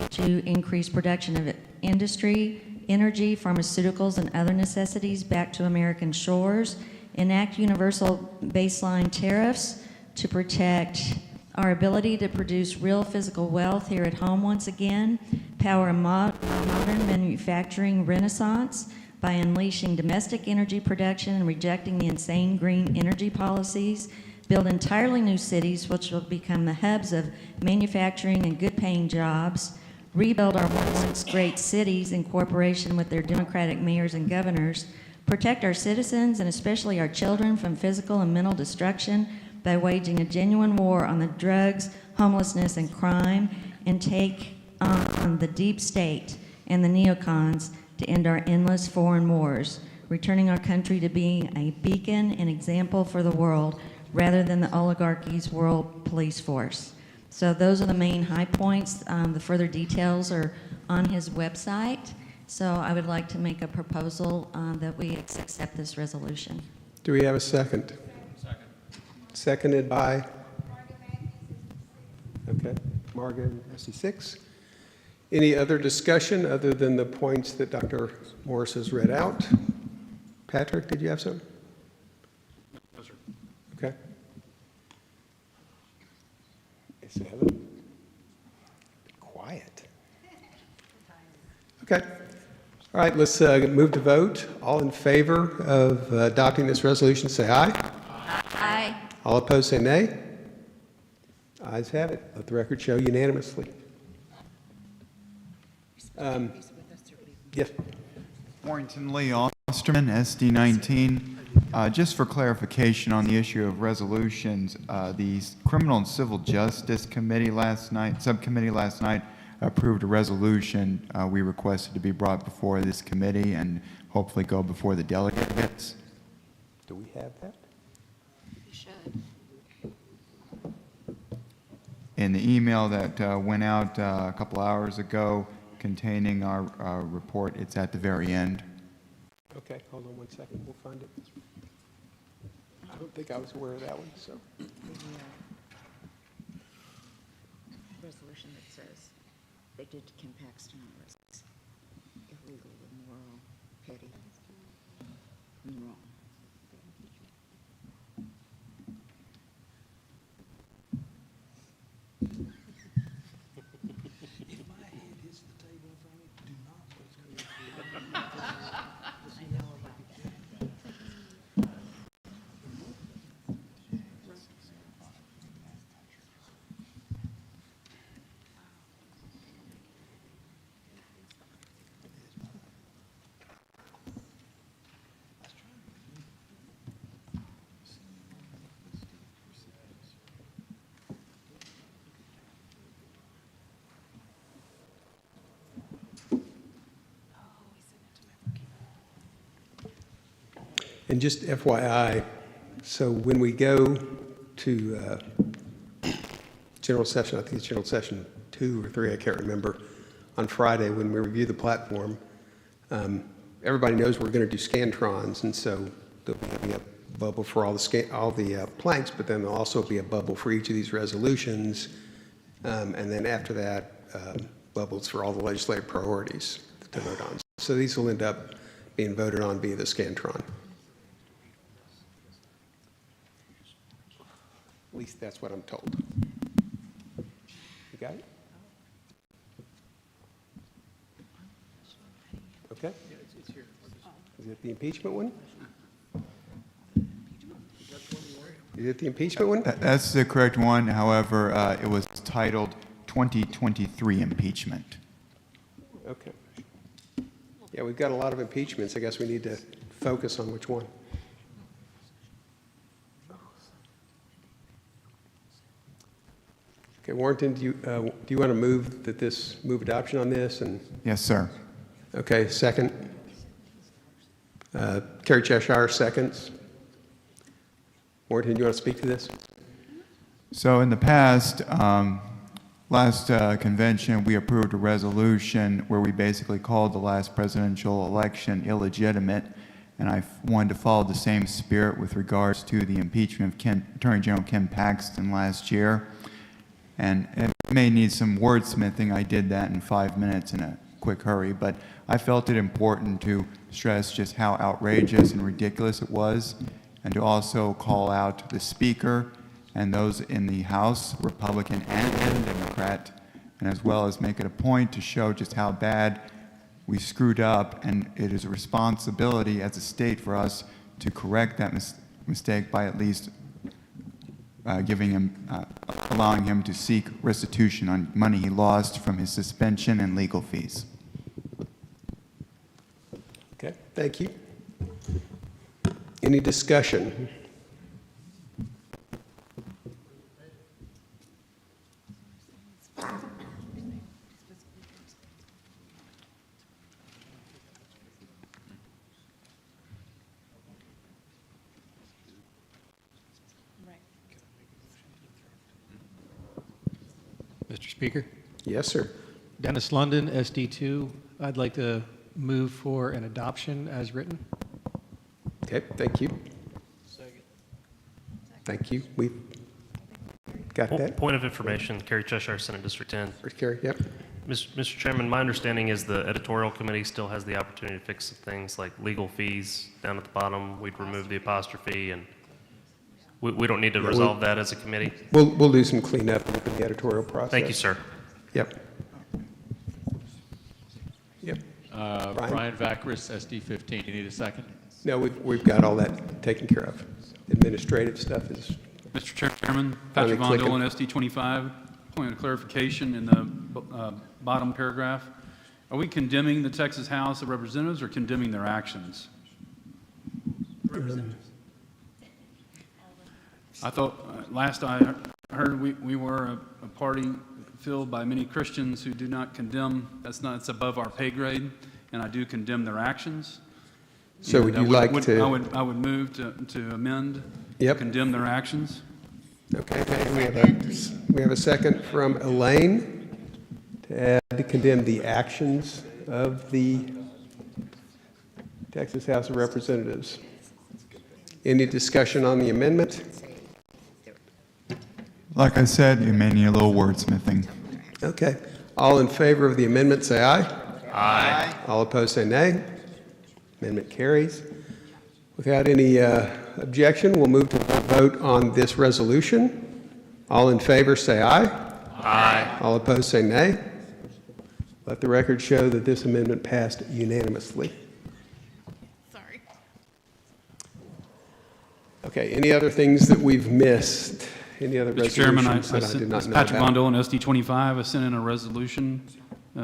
to increase production of industry, energy, pharmaceuticals, and other necessities back to American shores, enact universal baseline tariffs to protect our ability to produce real physical wealth here at home once again, power a modern manufacturing renaissance by unleashing domestic energy production and rejecting the insane green energy policies, build entirely new cities which will become the hubs of manufacturing and good-paying jobs, rebuild our once great cities in cooperation with their Democratic mayors and governors, protect our citizens and especially our children from physical and mental destruction by waging a genuine war on the drugs, homelessness, and crime, and take on the deep state and the neocons to end our endless foreign wars, returning our country to being a beacon and example for the world rather than the oligarchy's world police force. So those are the main high points. The further details are on his website. So I would like to make a proposal that we accept this resolution. Do we have a second? Second. Seconded by? Okay, Margaret, SD6. Any other discussion other than the points that Dr. Morris has read out? Patrick, did you have something? No, sir. Okay. Been quiet. Okay. All right, let's move to vote. All in favor of adopting this resolution, say aye. Aye. All opposed, say nay. Ayes have it. Let the record show unanimously. Yes. Warrington Lee Osterman, SD 19. Just for clarification on the issue of resolutions, the Criminal and Civil Justice Committee subcommittee last night approved a resolution we requested to be brought before this committee and hopefully go before the delegates. Do we have that? You should. In the email that went out a couple hours ago containing our report, it's at the very end. Okay, hold on one second. We'll find it. I don't think I was aware of that one, so. Resolution that says they did to Kim Paxton was illegal, immoral, petty, and wrong. And just FYI, so when we go to general session, I think it's general session 2 or 3, I can't remember, on Friday when we review the platform, everybody knows we're going to do Scantrons, and so there'll be a bubble for all the planks, but then there'll also be a bubble for each of these resolutions, and then after that, bubbles for all the legislative priorities to vote on. So these will end up being voted on via the Scantron. At least that's what I'm told. You got it? Okay. Is it the impeachment one? Is it the impeachment one? That's the correct one. However, it was titled 2023 impeachment. Okay. Yeah, we've got a lot of impeachments. I guess we need to focus on which one. Okay, Warrington, do you want to move adoption on this? And Yes, sir. okay, second. Kerry Cheshire seconds. Warrington, do you want to speak to this? So in the past, last convention, we approved a resolution where we basically called the last presidential election illegitimate, and I wanted to follow the same spirit with regards to the impeachment of Attorney General Ken Paxton last year. And it may need some wordsmithing. I did that in 5 minutes in a quick hurry, but I felt it important to stress just how outrageous and ridiculous it was, and to also call out the Speaker and those in the House, Republican and Democrat, and as well as make it a point to show just how bad we screwed up, and it is a responsibility as a state for us to correct that mistake by at least allowing him to seek restitution on money he lost from his suspension and legal fees. Okay, thank you. Any discussion? Mr. Speaker? Yes, sir. Dennis London, SD2. I'd like to move for an adoption as written. Okay, thank you. Thank you. We've got that. Point of information, Kerry Cheshire, Senate District 10. Kerry, yep. Mr. Chairman, my understanding is the editorial committee still has the opportunity to fix things like legal fees down at the bottom. We'd remove the apostrophe, and we don't need to resolve that as a committee. We'll do some cleanup in the editorial process. Thank you, sir. Yep. Yep. Brian Vacris, SD15. You need a second? No, we've got all that taken care of. Administrative stuff is. Mr. Chairman, Finally Patrick Von clicking. Dolan, SD25. Point of clarification in the bottom paragraph. Are we condemning the Texas House of Representatives or condemning their actions? I thought, last I heard, we were a party filled by many Christians who do not condemn. It's above our pay grade, and I do condemn their actions. So would you like to? I would move to amend. Yep. Condemn their actions. Okay, we have a second from Elaine to add to condemn the actions of the Texas House of Representatives. Any discussion on the amendment? Like I said, you may need a little wordsmithing. Okay. All in favor of the amendment, say aye. Aye. All opposed, say nay. Amendment carries. Without any objection, we'll move to the vote on this resolution. All in favor, say aye. Aye. All opposed, say nay. Let the record show that this amendment passed unanimously. Sorry. Okay, any other things that we've missed? Any other Mr. Chairman, resolutions that I did not know Patrick Von about? Dolan, SD25, I sent in a resolution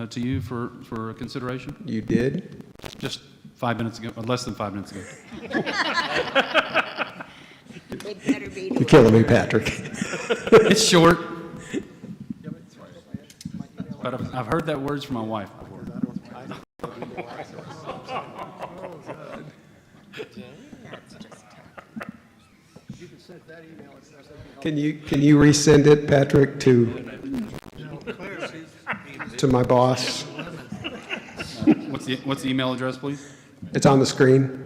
to you for consideration. You did? Just 5 minutes ago, or less than 5 minutes ago. You're killing me, Patrick. It's short. But I've heard that words from my wife before. Can you resend it, Patrick, to my boss? What's the email address, please? It's on the screen.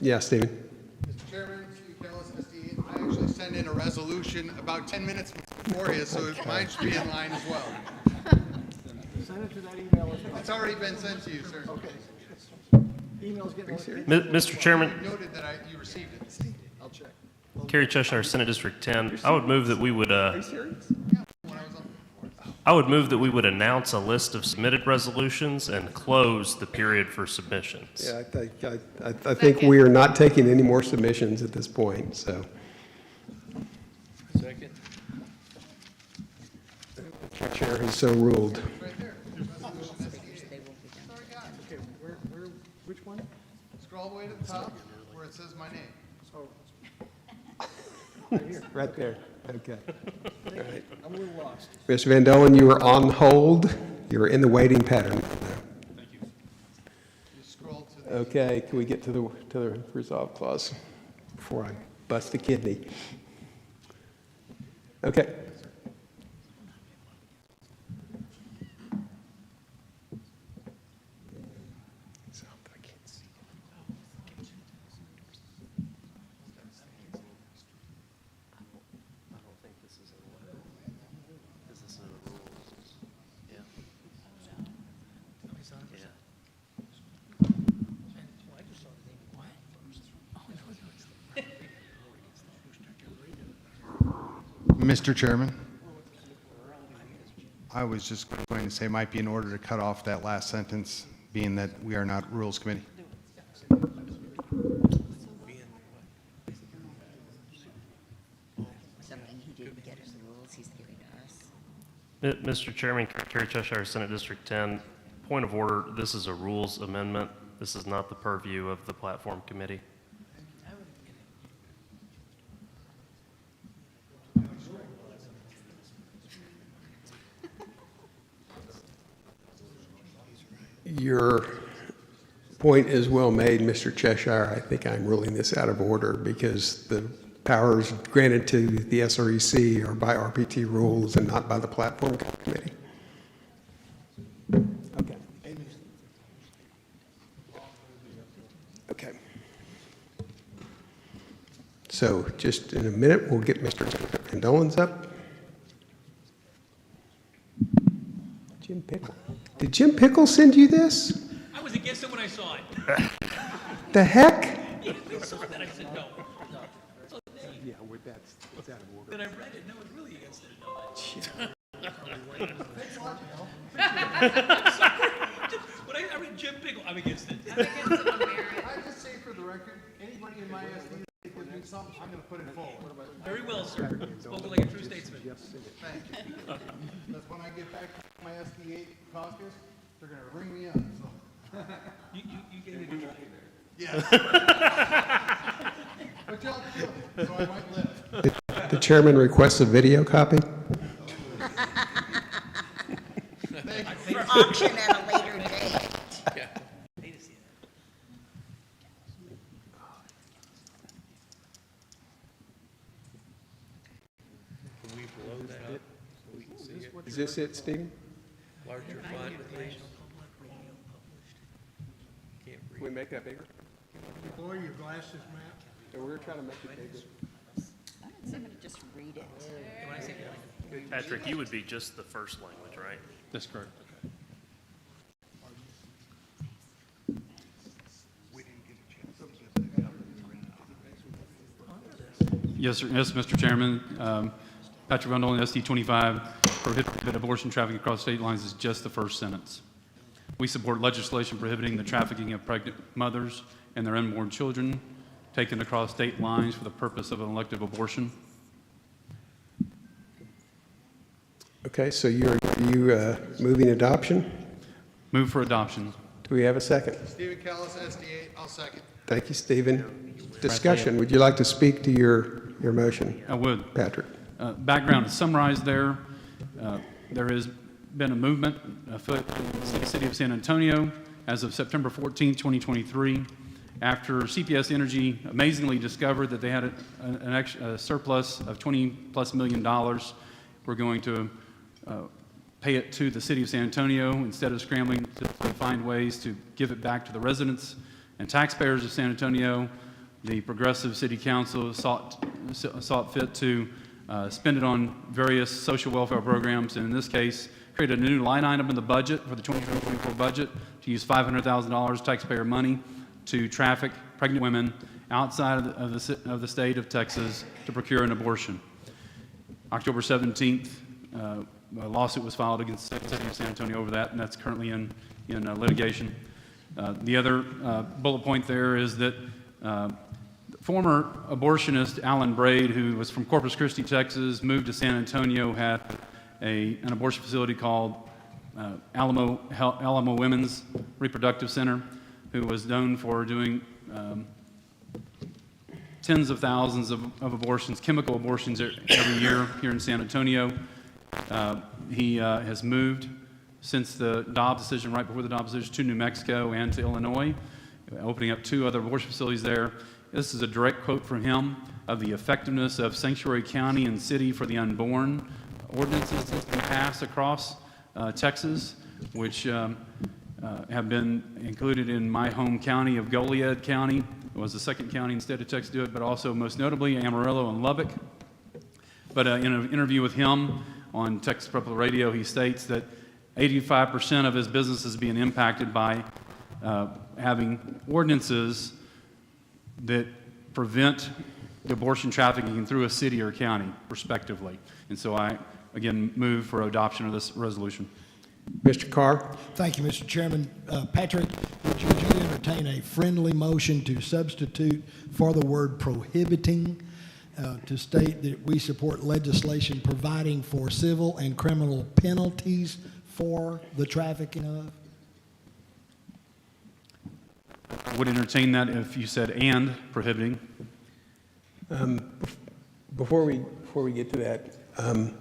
Yeah, Stephen. Mr. Chairman, Steve Kellis, SD8, I actually sent in a resolution about 10 minutes before you, so it might be in line as well. Send it to that email. It's already been sent to you, sir. Okay. Email's getting Mr. Chairman, Noted that you received it. I'll check. Kerry Cheshire, Senate District 10. I would move that we would announce a list of submitted resolutions and close the period for submissions. Yeah, I think we are not taking any more submissions at this point, so. Second. Chair has so ruled. Which one? Scroll all the way to the top where it says my name. Right there. Okay. All right. I'm a little lost. Mr. Van Dolen, you are on hold. You're in the waiting pattern. Thank you. Just scroll to the. Okay, can we get to the resolve clause before I bust a kidney? Okay. Mr. Chairman, I was just going to say it might be in order to cut off that last sentence, being that we are not Rules Committee. Something he didn't get in the rules, he's giving to us. Mr. Chairman, Kerry Cheshire, Senate District 10. Point of order, this is a rules amendment. This is not the purview of the platform committee. Your point is well made, Mr. Cheshire. I think I'm ruling this out of order because the powers granted to the SREC are by RPT rules and not by the platform committee. Okay. Okay. So just in a minute, we'll get Mr. Van Dolen's up. Jim Pickle. Did Jim Pickle send you this? I was against it when I saw it. The heck? Yeah, I saw that. I said no. Yeah, that's out of order. Then I read it. No, I was really against it. When I read Jim Pickle, I'm against it. I just say for the record, anybody in my SD would do something, I'm going to put it forward. Very well, sir. Spoken like a true statesman. Thank you. Because when I get back to my SD8 caucus, they're going to ring me up, so. You gave me the job. Yes. But y'all killed it, so I might live. The chairman requests a video copy. For auction at a later date. Can we blow that up so we can see it? Is this it, Stephen? Larger font, please. Can't Can we make that bigger? Blow your glasses, Matt. Yeah, we're trying to make it bigger. Somebody just read it. Patrick, you would be just the first language, right? That's correct. Yes, sir. Yes, Mr. Chairman. Patrick Van Dolen, SD 25, prohibit abortion trafficking across state lines is just the first sentence. We support legislation prohibiting the trafficking of pregnant mothers and their unborn children taken across state lines for the purpose of an elective abortion. Okay, so you moving adoption? Move for adoption. Do we have a second? Stephen Callis, SD8, I'll second. Thank you, Stephen. Discussion. Would you like to speak to your motion? I would. Patrick. Background is summarized there. There has been a movement afoot in the city of San Antonio as of September 14, 2023, After CPS Energy amazingly discovered that they had a surplus of $20+ million, we're going to pay it to the city of San Antonio instead of scrambling to find ways to give it back to the residents and taxpayers of San Antonio. The progressive city council sought fit to spend it on various social welfare programs, and in this case, created a new line item in the budget for the 2024 budget to use $500,000 taxpayer money to traffic pregnant women outside of the state of Texas to procure an abortion. October 17th, a lawsuit was filed against the city of San Antonio over that, and that's currently in litigation. The other bullet point there is that former abortionist Alan Braid, who was from Corpus Christi, Texas, moved to San Antonio, had an abortion facility called Alamo Women's Reproductive Center, who was known for doing tens of thousands of abortions, chemical abortions every year here in San Antonio. He has moved since the Dobbs decision, right before the Dobbs decision, to New Mexico and to Illinois, opening up 2 other abortion facilities there. This is a direct quote from him of the effectiveness of sanctuary county and city for the unborn ordinances that's been passed across Texas, which have been included in my home county of Goliad County. It was the second county in the state of Texas to do it, but also most notably Amarillo and Lubbock. But in an interview with him on Texas Public Radio, he states that 85% of his business is being impacted by having ordinances that prevent the abortion trafficking through a city or county, respectively. And so I, again, move for adoption of this resolution. Mr. Carr? Thank you, Mr. Chairman. Patrick, would you entertain a friendly motion to substitute for the word prohibiting to state that we support legislation providing for civil and criminal penalties for the trafficking of? I would entertain that if you said "and" prohibiting. Before we get to that, I'm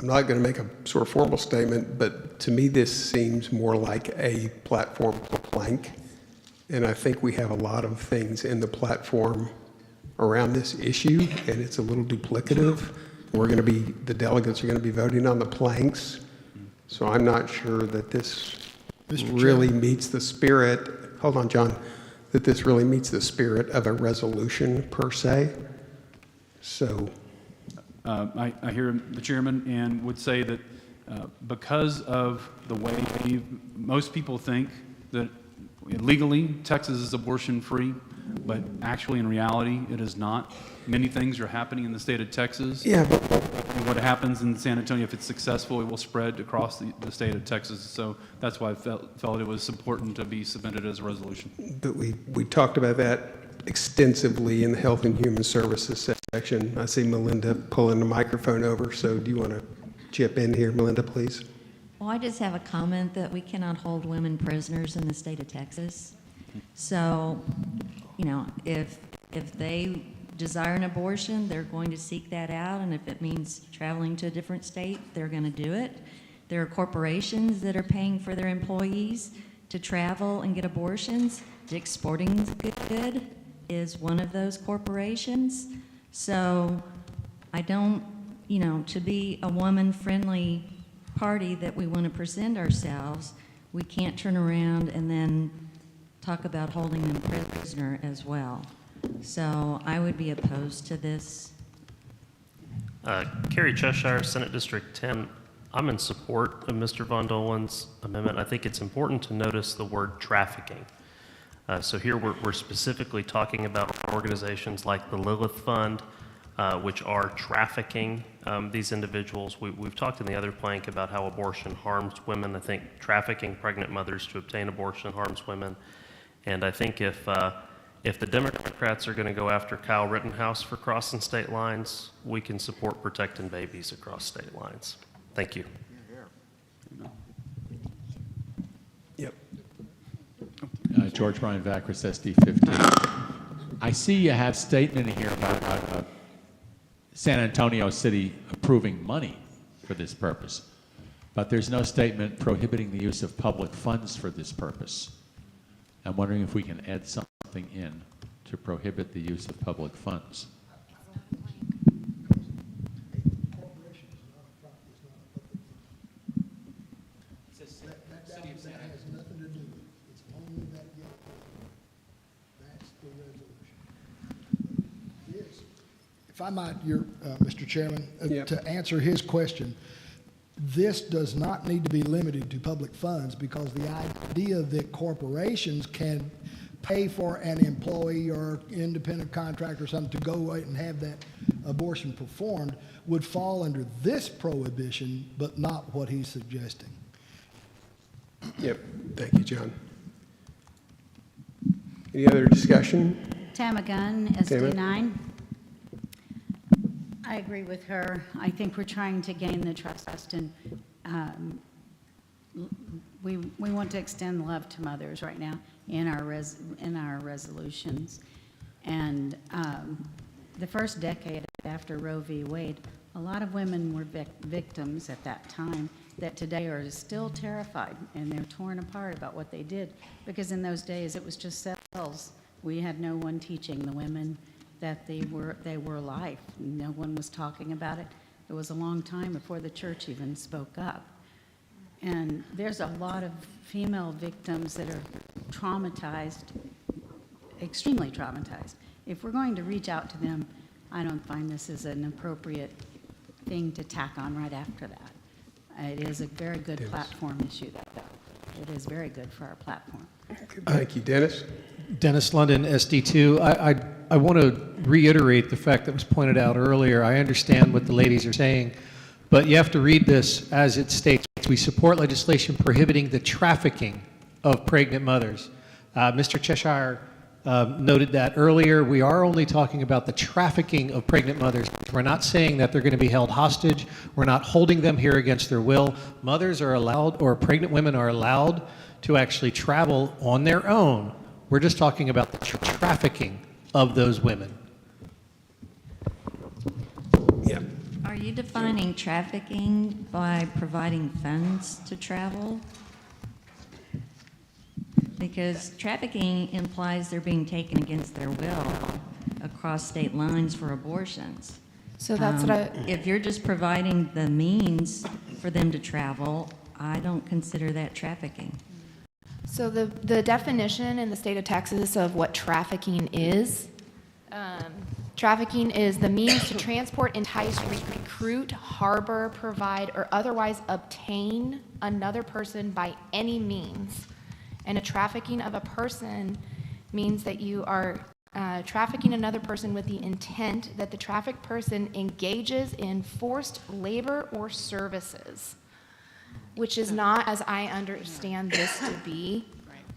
not going to make a sort of formal statement, but to me this seems more like a platform plank, and I think we have a lot of things in the platform around this issue, and it's a little duplicative. The delegates are going to be voting on the planks, so I'm not sure that this really meets the spirit, hold on, John, that this really meets the spirit of a resolution per se. So I hear the chairman and would say that because of the way most people think that legally Texas is abortion free, but actually in reality it is not. Many things are happening in the state of Texas. Yeah, and what happens in San Antonio, if it's successful, it will spread across the state of Texas. So that's why I felt it was important to be submitted as a resolution. But we talked about that extensively in the Health and Human Services section. I see Melinda pulling the microphone over, so do you want to chip in here, Melinda, please? Well, I just have a comment that we cannot hold women prisoners in the state of Texas. So, if they desire an abortion, they're going to seek that out, and if it means traveling to a different state, they're going to do it. There are corporations that are paying for their employees to travel and get abortions. Dick's Sporting Goods is one of those corporations. So I don't, to be a woman-friendly party that we want to present ourselves, we can't turn around and then talk about holding them prisoner as well. So I would be opposed to this. Carrie Cheshire, Senate District 10. I'm in support of Mr. Von Dolen's amendment. I think it's important to notice the word trafficking. So here we're specifically talking about organizations like the Lilith Fund, which are trafficking these individuals. We've talked in the other plank about how abortion harms women. I think trafficking pregnant mothers to obtain abortion harms women. And I think if the Democrats are going to go after Kyle Rittenhouse for crossing state lines, we can support protecting babies across state lines. Thank you. Yep. George Brian Vacris, SD 15. I see you have statement here about San Antonio City approving money for this purpose, but there's no statement prohibiting the use of public funds for this purpose. I'm wondering if we can add something in to prohibit the use of public funds. That has nothing to do with it. It's only that yellow. That's the resolution. Yes. If I might, Mr. Chairman, to answer his question, this does not need to be limited to public funds because the idea that corporations can pay for an employee or independent contractor or something to go out and have that abortion performed would fall under this prohibition, but not what he's suggesting. Yep, thank you, John. Any other discussion? Tama Gunn, SD9. I agree with her. I think we're trying to gain the trust, and we want to extend love to mothers right now in our resolutions. And the first decade after Roe v. Wade, a lot of women were victims at that time that today are still terrified, and they're torn apart about what they did, because in those days it was just cells. We had no one teaching the women that they were life. No one was talking about it. It was a long time before the church even spoke up. And there's a lot of female victims that are traumatized, extremely traumatized. If we're going to reach out to them, I don't find this is an appropriate thing to tack on right after that. It is a very good platform issue, though. It is very good for our platform. Thank you. Dennis? Dennis London, SD2. I want to reiterate the fact that was pointed out earlier. I understand what the ladies are saying, but you have to read this as it states. We support legislation prohibiting the trafficking of pregnant mothers. Mr. Cheshire noted that earlier. We are only talking about the trafficking of pregnant mothers. We're not saying that they're going to be held hostage. We're not holding them here against their will. Mothers are allowed, or pregnant women are allowed, to actually travel on their own. We're just talking about the trafficking of those women. Yeah. Are you defining trafficking by providing funds to travel? Because trafficking implies they're being taken against their will across state lines for abortions. So that's what if you're just providing the means for them to travel, I don't consider that trafficking. So the definition in the state of Texas of what trafficking is the means to transport, entice, recruit, harbor, provide, or otherwise obtain another person by any means. And a trafficking of a person means that you are trafficking another person with the intent that the trafficked person engages in forced labor or services, which is not, as I understand this to be,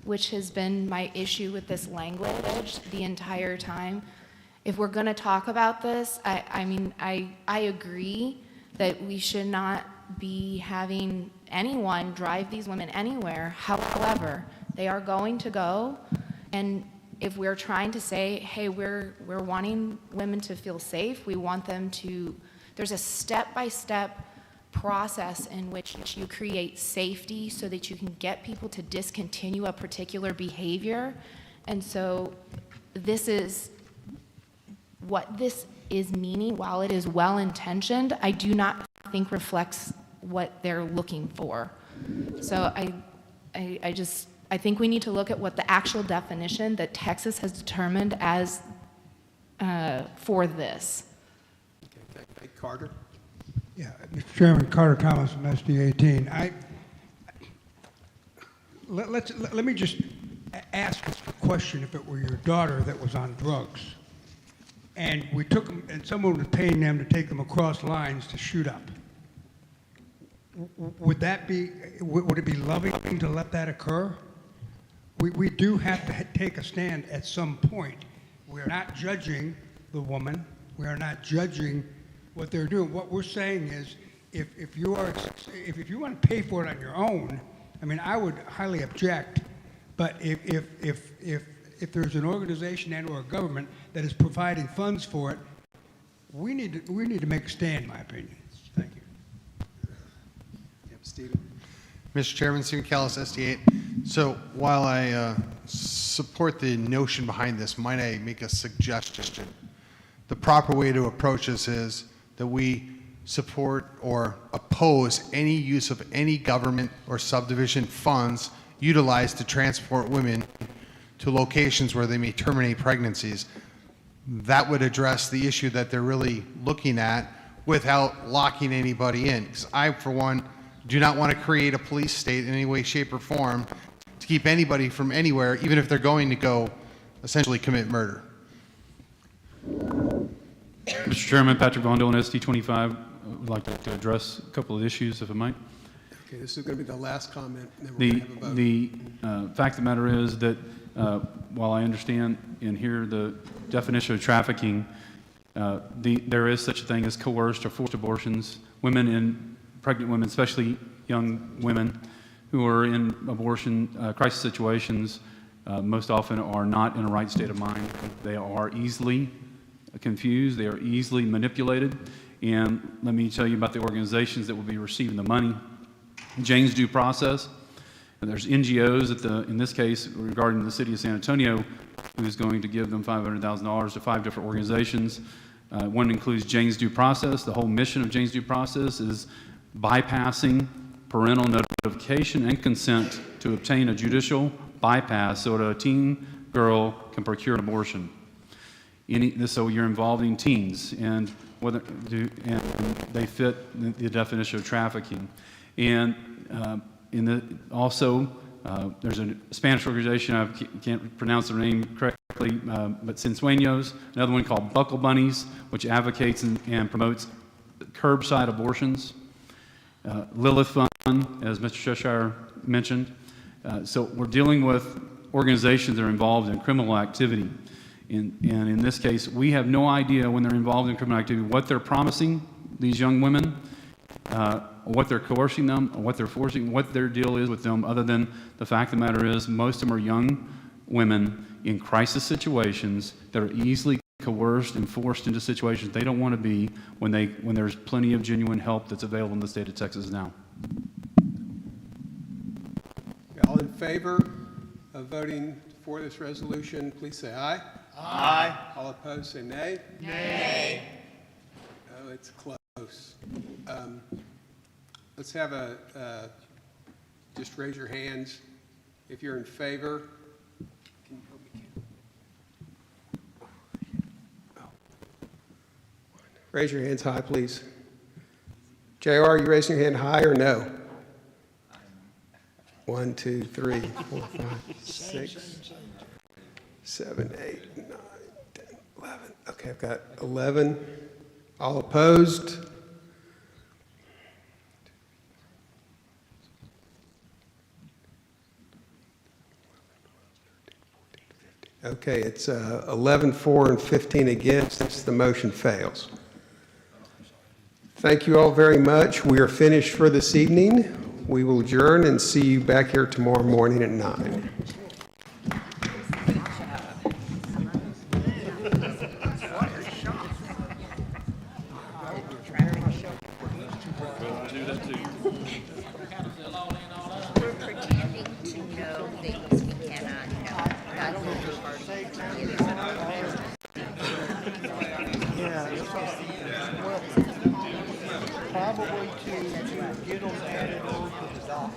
which has been my issue with this language the entire time. If we're going to talk about this, I agree that we should not be having anyone drive these women anywhere. However, they are going to go, and if we're trying to say, hey, we're wanting women to feel safe, we want them to, there's a step-by-step process in which you create safety so that you can get people to discontinue a particular behavior. And so this is what this is meaning. While it is well-intentioned, I do not think reflects what they're looking for. So I think we need to look at what the actual definition that Texas has determined as for this. Okay, Carter? Yeah, Mr. Chairman, Carter Thomas from SD18. Let me just ask a question. If it were your daughter that was on drugs, and we took them, and someone was paying them to take them across lines to shoot up, would it be loving to let that occur? We do have to take a stand at some point. We are not judging the woman. We are not judging what they're doing. What we're saying is, if you want to pay for it on your own, I mean, I would highly object. But if there's an organization and/or a government that is providing funds for it, we need to make a stand, in my opinion. Thank you. Yep, Stephen. Mr. Chairman, Stephen Callis, SD8. So while I support the notion behind this, might I make a suggestion? The proper way to approach this is that we support or oppose any use of any government or subdivision funds utilized to transport women to locations where they may terminate pregnancies. That would address the issue that they're really looking at without locking anybody in. Because I, for one, do not want to create a police state in any way, shape, or form to keep anybody from anywhere, even if they're going to go essentially commit murder. Mr. Chairman, Patrick Von Dillon, SD25, would like to address a couple of issues, if I might. Okay, this is going to be the last comment, and then we're going to have a vote. The fact of the matter is that while I understand and hear the definition of trafficking, there is such a thing as coerced or forced abortions. Pregnant women, especially young women who are in abortion crisis situations, most often are not in a right state of mind. They are easily confused. They are easily manipulated. And let me tell you about the organizations that will be receiving the money. Jane's Due Process. And there's NGOs in this case regarding the city of San Antonio, who's going to give them $500,000 to 5 different organizations. One includes Jane's Due Process. The whole mission of Jane's Due Process is bypassing parental notification and consent to obtain a judicial bypass so that a teen girl can procure an abortion. So you're involving teens, and they fit the definition of trafficking. And also, there's a Spanish organization, I can't pronounce their name correctly, but Cinsueños, another one called Buckle Bunnies, which advocates and promotes curbside abortions. Lilith Fund, as Mr. Cheshire mentioned. So we're dealing with organizations that are involved in criminal activity. And in this case, we have no idea when they're involved in criminal activity what they're promising these young women, what they're coercing them, or what they're forcing, what their deal is with them, other than the fact of the matter is most of them are young women in crisis situations that are easily coerced and forced into situations they don't want to be when there's plenty of genuine help that's available in the state of Texas now. All in favor of voting for this resolution, please say aye. Aye. All opposed, say nay. Nay. Oh, it's close. Let's have just raise your hands if you're in favor. Raise your hands high, please. JR, are you raising your hand high or no? 1, 2, 3, 4, 5, 6, 7, 8, 9, 10, 11. Okay, I've got 11. All opposed? Okay, it's 11 for and 15 against. The motion fails. Thank you all very much. We are finished for this evening. We will adjourn and see you back here tomorrow morning at 9. Probably to get them added on to the dock.